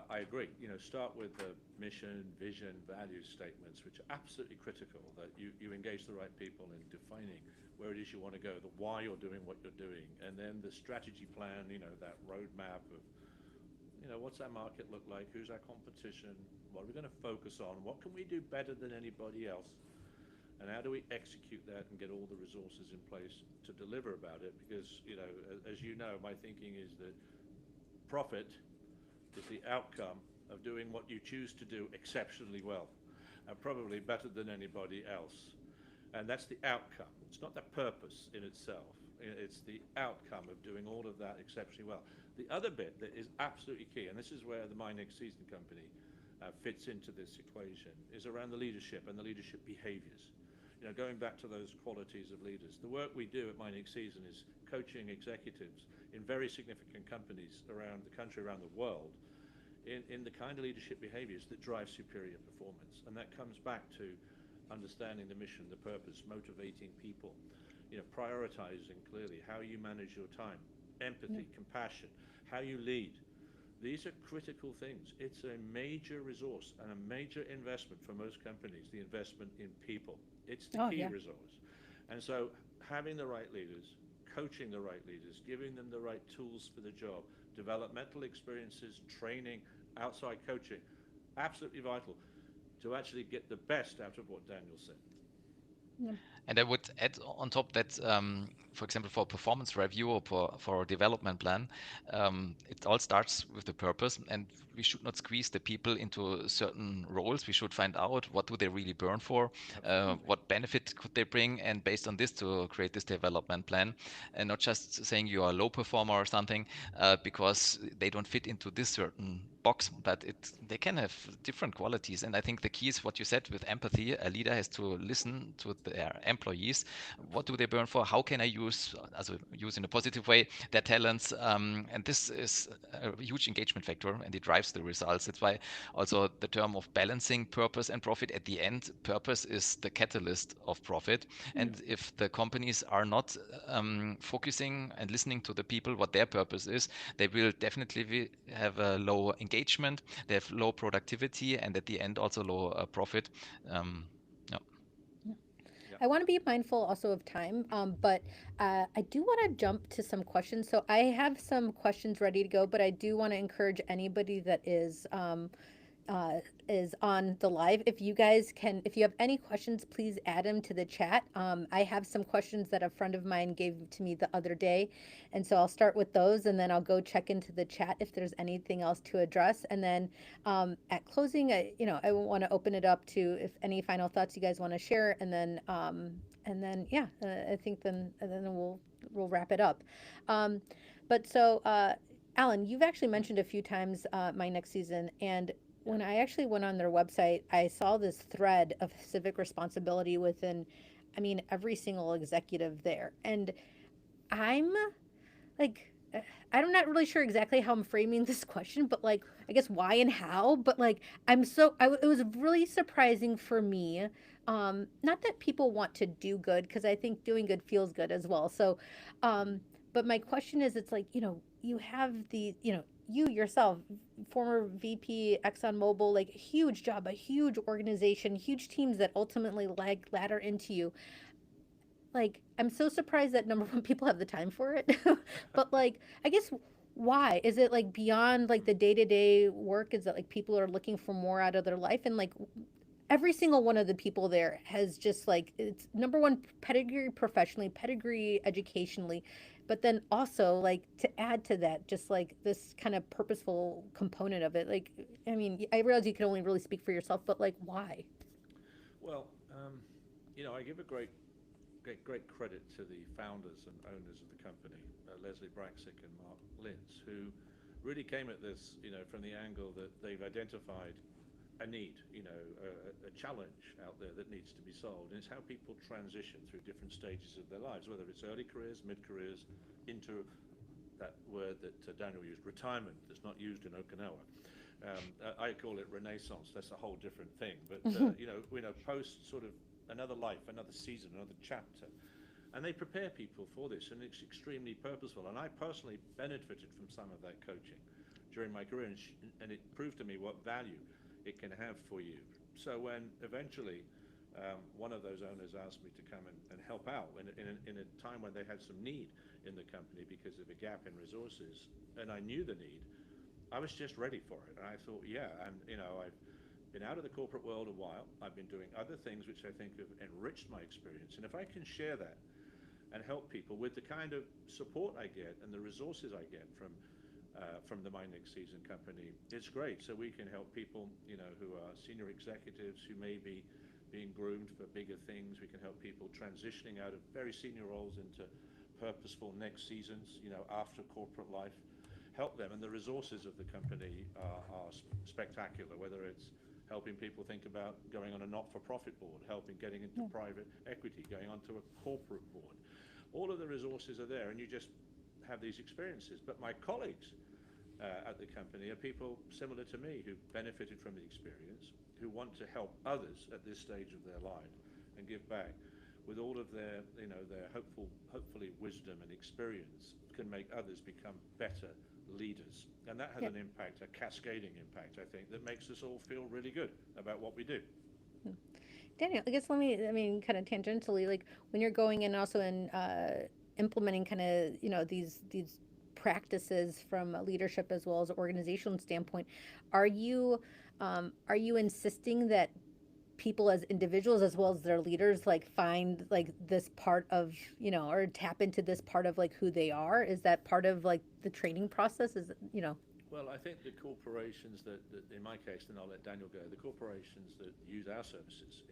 I agree. Start with the mission, vision, value statements, which are absolutely critical. That you engage the right people in defining where it is you want to go, the why you're doing what you're doing, and then the strategy plan. That roadmap of what's our market look like, who's our competition, what are we going to focus on, what can we do better than anybody else, and how do we execute that and get all the resources in place to deliver about it? Because, as you know, my thinking is that profit is the outcome of doing what you choose to do exceptionally well, and probably better than anybody else. And that's the outcome. It's not the purpose in itself. It's the outcome of doing all of that exceptionally well. The other bit that is absolutely key, and this is where the My Next Season company fits into this equation, is around the leadership and the leadership behaviors. Going back to those qualities of leaders, the work we do at My Next Season is coaching executives in very significant companies around the country, around the world, in the kind of leadership behaviors that drive superior performance. And that comes back to understanding the mission, the purpose, motivating people, prioritizing clearly how you manage your time, empathy, compassion, how you lead. These are critical things. It's a major resource and a major investment for most companies, the investment in people. It's the key resource. And so having the right leaders, coaching the right leaders, giving them the right tools for the job, developmental experiences, training, outside coaching, absolutely vital to actually get the best out of what Daniel said. And I would add on top that, for example, for performance review or for a development plan, it all starts with the purpose, and we should not squeeze the people into certain roles. We should find out what do they really burn for, what benefit could they bring, and based on this to create this development plan, and not just saying you are a low performer or something because they don't fit into this certain box, but they can have different qualities. And I think the key is what you said with empathy. A leader has to listen to their employees. What do they burn for? How can I use in a positive way their talents? And this is a huge engagement factor, and it drives the results. That's why also the term of balancing purpose and profit. At the end, purpose is the catalyst of profit. And if the companies are not focusing and listening to the people what their purpose is, they will definitely have a low engagement, they have low productivity, and at the end also low profit. Yeah. I want to be mindful also of time, but I do want to jump to some questions. So I have some questions ready to go, but I do want to encourage anybody that is on the live. If you guys can, if you have any questions, please add them to the chat. I have some questions that a friend of mine gave to me the other day. And so I'll start with those and then I'll go check into the chat if there's anything else to address. And then at closing, I want to open it up to if any final thoughts you guys want to share. Yeah, I think then we'll wrap it up. But so, Alan, you've actually mentioned a few times My Next Season, and when I actually went on their website, I saw this thread of civic responsibility within, I mean, every single executive there. And I'm like, I'm not really sure exactly how I'm framing this question, but like, I guess why and how, but like, it was really surprising for me. Not that people want to do good, because I think doing good feels good as well. So, but my question is, it's like, you have you yourself, former VP ExxonMobil, like huge job, a huge organization, huge teams that ultimately ladder into you. Like, I'm so surprised that number one, people have the time for it. But like, I guess why? Is it like beyond like the day-to-day work? Is that like people are looking for more out of their life? And like every single one of the people there has just like, it's number one, pedigree professionally, pedigree educationally, but then also like to add to that, just like this kind of purposeful component of it. Like, I mean, I realize you can only really speak for yourself, but like, why? Well, I give a great credit to the founders and owners of the company, Leslie Braxick and Mark Lintz, who really came at this, from the angle that they've identified a need, a challenge out there that needs to be solved. And it's how people transition through different stages of their lives, whether it's early careers, mid-careers, into that word that Daniel used, retirement, that's not used in Okinawa. I call it renaissance. That's a whole different thing. But, post sort of another life, another season, another chapter. And they prepare people for this, and it's extremely purposeful. And I personally benefited from some of that coaching during my career, and it proved to me what value it can have for you. So when eventually one of those owners asked me to come and help out in a time when they had some need in the company because of a gap in resources, and I knew the need, I was just ready for it. And I thought, yeah, and I've been out of the corporate world a while. I've been doing other things which I think have enriched my experience. And if I can share that and help people with the kind of support I get and the resources I get from the My Next Season company, it's great. So we can help people, who are senior executives who may be being groomed for bigger things. We can help people transitioning out of very senior roles into purposeful next seasons, after corporate life. Help them, and the resources of the company are spectacular, whether it's helping people think about going on a not-for-profit board, helping getting into private equity, going onto a corporate board. All of the resources are there, and you just have these experiences. But my colleagues at the company are people similar to me who benefited from the experience, who want to help others at this stage of their life and give back with all of their, their hopefully wisdom and experience can make others become better leaders. And that has an impact, a cascading impact, I think, that makes us all feel really good about what we do. Daniel, I guess kind of tangentially, like when you're going in also in implementing kind of, these practices from a leadership as well as organizational standpoint, are you insisting that people as individuals as well as their leaders like find like this part of, or tap into this part of like who they are? Is that part of like the training process? Well, I think the corporations that in my case, then I'll let Daniel go, the corporations that use our services,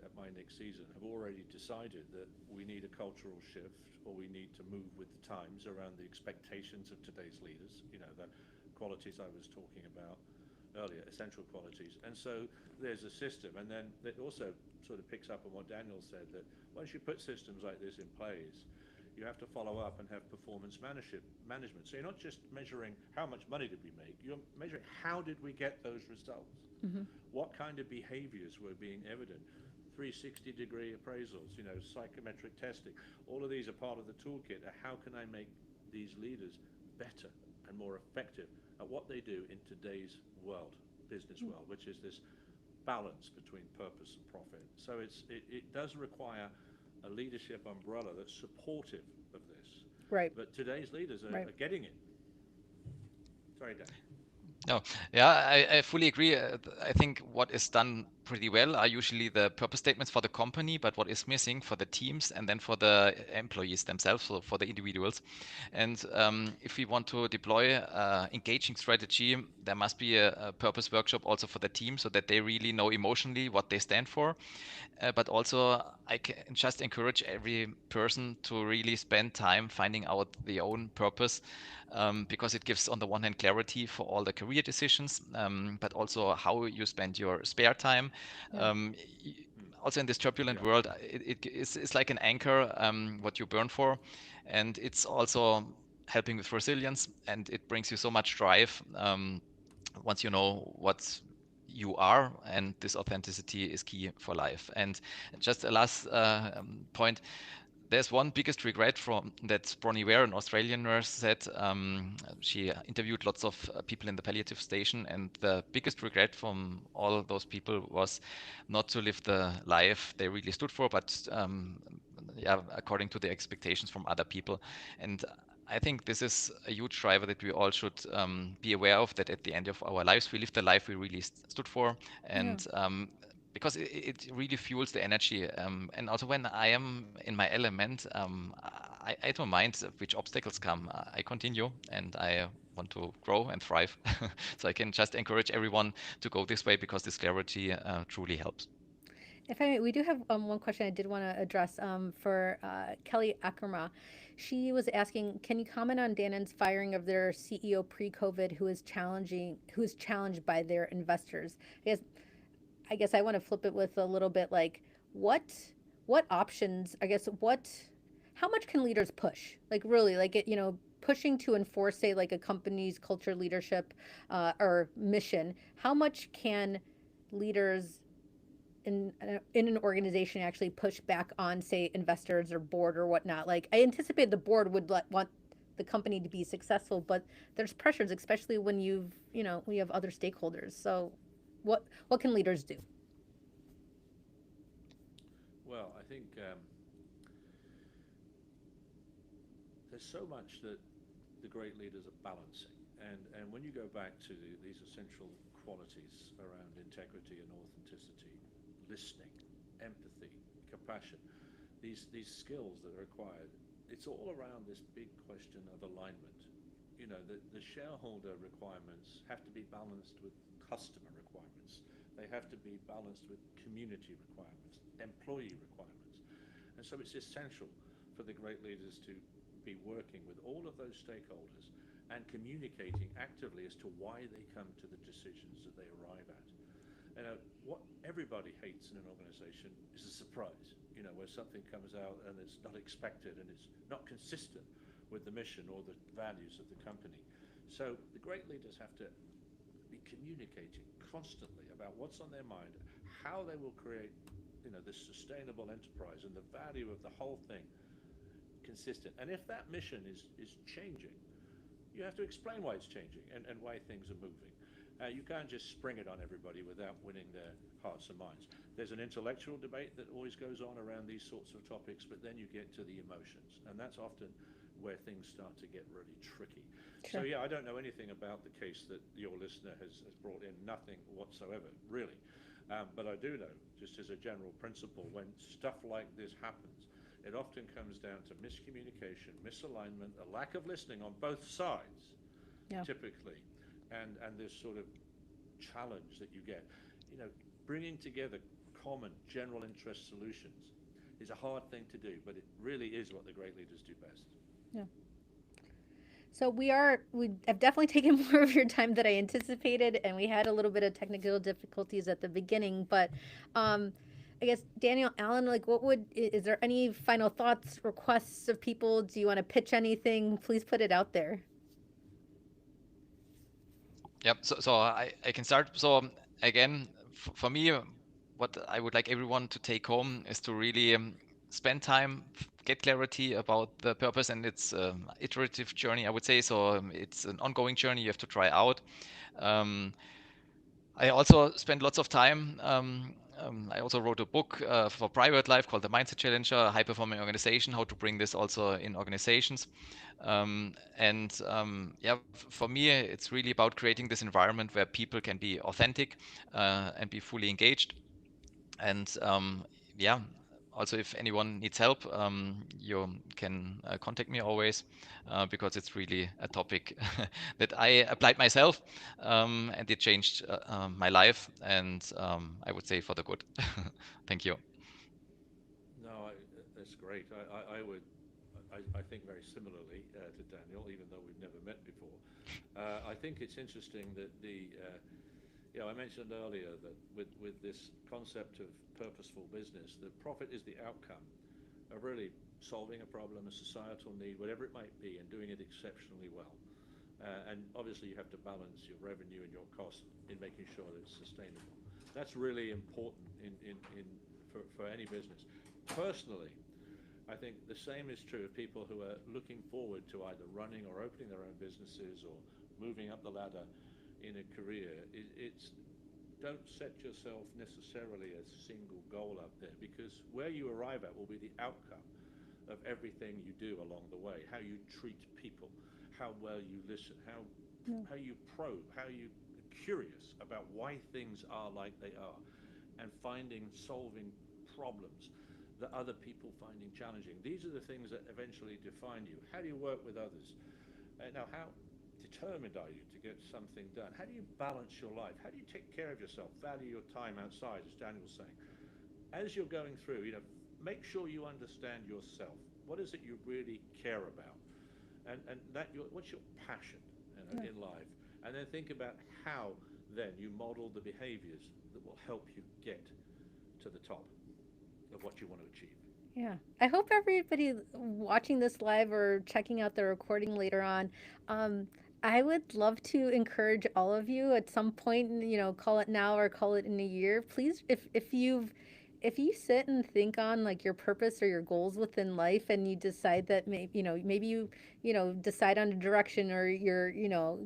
at my next season have already decided that we need a cultural shift, or we need to move with the times around the expectations of today's leaders, the qualities I was talking about earlier, essential qualities. And so there's a system, and then it also sort of picks up on what Daniel said, that once you put systems like this in place, you have to follow up and have performance management. So you're not just measuring how much money did we make, you're measuring how did we get those results? What kind of behaviors were being evident? 360-degree appraisals, psychometric testing. All of these are part of the toolkit of how can I make these leaders better and more effective at what they do in today's world, business world, which is this balance between purpose and profit. So it does require a leadership umbrella that's supportive of this. Right. But today's leaders are getting it. Sorry, Dan. No, yeah, I fully agree. I think what is done pretty well are usually the purpose statements for the company, but what is missing for the teams and then for the employees themselves, so for the individuals. And if we want to deploy engaging strategy, there must be a purpose workshop also for the team so that they really know emotionally what they stand for. But also, I can just encourage every person to really spend time finding out their own purpose, because it gives, on the one hand, clarity for all the career decisions, but also how you spend your spare time. Also, in this turbulent world, it's like an anchor, what you burn for, and it's also helping with resilience, and it brings you so much drive once you know what you are, and this authenticity is key for life. And just a last point, there's one biggest regret from that Bronnie Ware, an Australian nurse, said. She interviewed lots of people in the palliative station, and the biggest regret from all those people was not to live the life they really stood for, but according to the expectations from other people. And I think this is a huge driver that we all should be aware of, that at the end of our lives, we live the life we really stood for. And because it really fuels the energy. And also when I am in my element, I don't mind which obstacles come. I continue and I want to grow and thrive. So I can just encourage everyone to go this way, because this clarity truly helps. If I may, we do have one question I did want to address for Kelly Ackerma. She was asking, can you comment on Danon's firing of their CEO pre-COVID, who is challenged by their investors? I guess I want to flip it with a little bit like, what options, how much can leaders push? Like really, like pushing to enforce, say, like a company's culture, leadership, or mission. How much can leaders in an organization actually push back on, say, investors or board or whatnot? Like, I anticipate the board would want the company to be successful, but there's pressures, especially when we have other stakeholders. So what can leaders do? Well, I think there's so much that the great leaders are balancing. And when you go back to these essential qualities around integrity and authenticity, listening, empathy, compassion, these skills that are required, it's all around this big question of alignment. The shareholder requirements have to be balanced with customer requirements. They have to be balanced with community requirements, employee requirements. And so it's essential for the great leaders to be working with all of those stakeholders and communicating actively as to why they come to the decisions that they arrive at. What everybody hates in an organization is a surprise, where something comes out and it's not expected and it's not consistent with the mission or the values of the company. So the great leaders have to be communicating constantly about what's on their mind, how they will create, this sustainable enterprise and the value of the whole thing consistent. And if that mission is changing, you have to explain why it's changing and why things are moving. You can't just spring it on everybody without winning their hearts and minds. There's an intellectual debate that always goes on around these sorts of topics, but then you get to the emotions, and that's often where things start to get really tricky. Sure. So yeah, I don't know anything about the case that your listener has brought in, nothing whatsoever, really. But I do know, just as a general principle, when stuff like this happens, it often comes down to miscommunication, misalignment, a lack of listening on both sides, Yeah. typically, and this sort of challenge that you get. You know, bringing together common general interest solutions is a hard thing to do, but it really is what the great leaders do best. Yeah. So we have definitely taken more of your time than I anticipated, and we had a little bit of technical difficulties at the beginning. But I guess Daniel, Alan, like, is there any final thoughts, requests of people? Do you want to pitch anything? Please put it out there. Yep. So I can start. So again, for me, what I would like everyone to take home is to really spend time, get clarity about the purpose, and it's iterative journey, I would say. So it's an ongoing journey you have to try out. I also spent lots of time. I also wrote a book for private life called The Mindset Challenger, a high performing organization, how to bring this also in organizations. Yeah, for me, it's really about creating this environment where people can be authentic and be fully engaged. And yeah, also if anyone needs help, you can contact me always because it's really a topic that I applied myself and it changed my life and I would say for the good. Thank you. No, that's great. I think very similarly to Daniel, even though we've never met before. I think it's interesting that I mentioned earlier that with this concept of purposeful business, the profit is the outcome of really solving a problem, a societal need, whatever it might be, and doing it exceptionally well. And obviously you have to balance your revenue and your costs in making sure that it's sustainable. That's really important for any business. Personally, I think the same is true of people who are looking forward to either running or opening their own businesses or moving up the ladder in a career. Don't set yourself necessarily a single goal up there, because where you arrive at will be the outcome of everything you do along the way. How you treat people, how well you listen, how you probe, how you are curious about why things are like they are, and solving problems that other people finding challenging. These are the things that eventually define you. How do you work with others? Now, how determined are you to get something done? How do you balance your life? How do you take care of yourself? Value your time outside, as Daniel was saying. As you're going through, make sure you understand yourself. What is it you really care about? And what's your passion in life? And then think about how then you model the behaviors that will help you get to the top of what you want to achieve. Yeah. I hope everybody watching this live or checking out the recording later on, I would love to encourage all of you at some point, call it now or call it in a year. Please, if you sit and think on like your purpose or your goals within life, and you decide that maybe you decide on a direction, or you're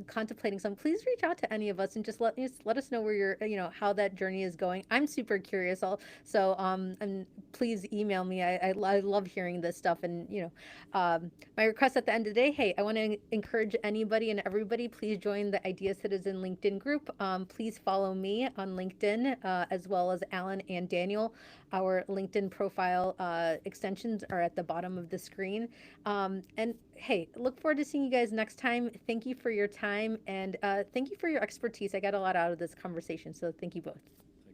contemplating something, please reach out to any of us and just let us know where how that journey is going. I'm super curious. And please email me. I love hearing this stuff. And my request at the end of the day, hey, I want to encourage anybody and everybody, please join the Idea Citizen LinkedIn group. Please follow me on LinkedIn, as well as Alan and Daniel. Our LinkedIn profile extensions are at the bottom of the screen. And hey, look forward to seeing you guys next time. Thank you for your time, and thank you for your expertise. I got a lot out of this conversation, so thank you both.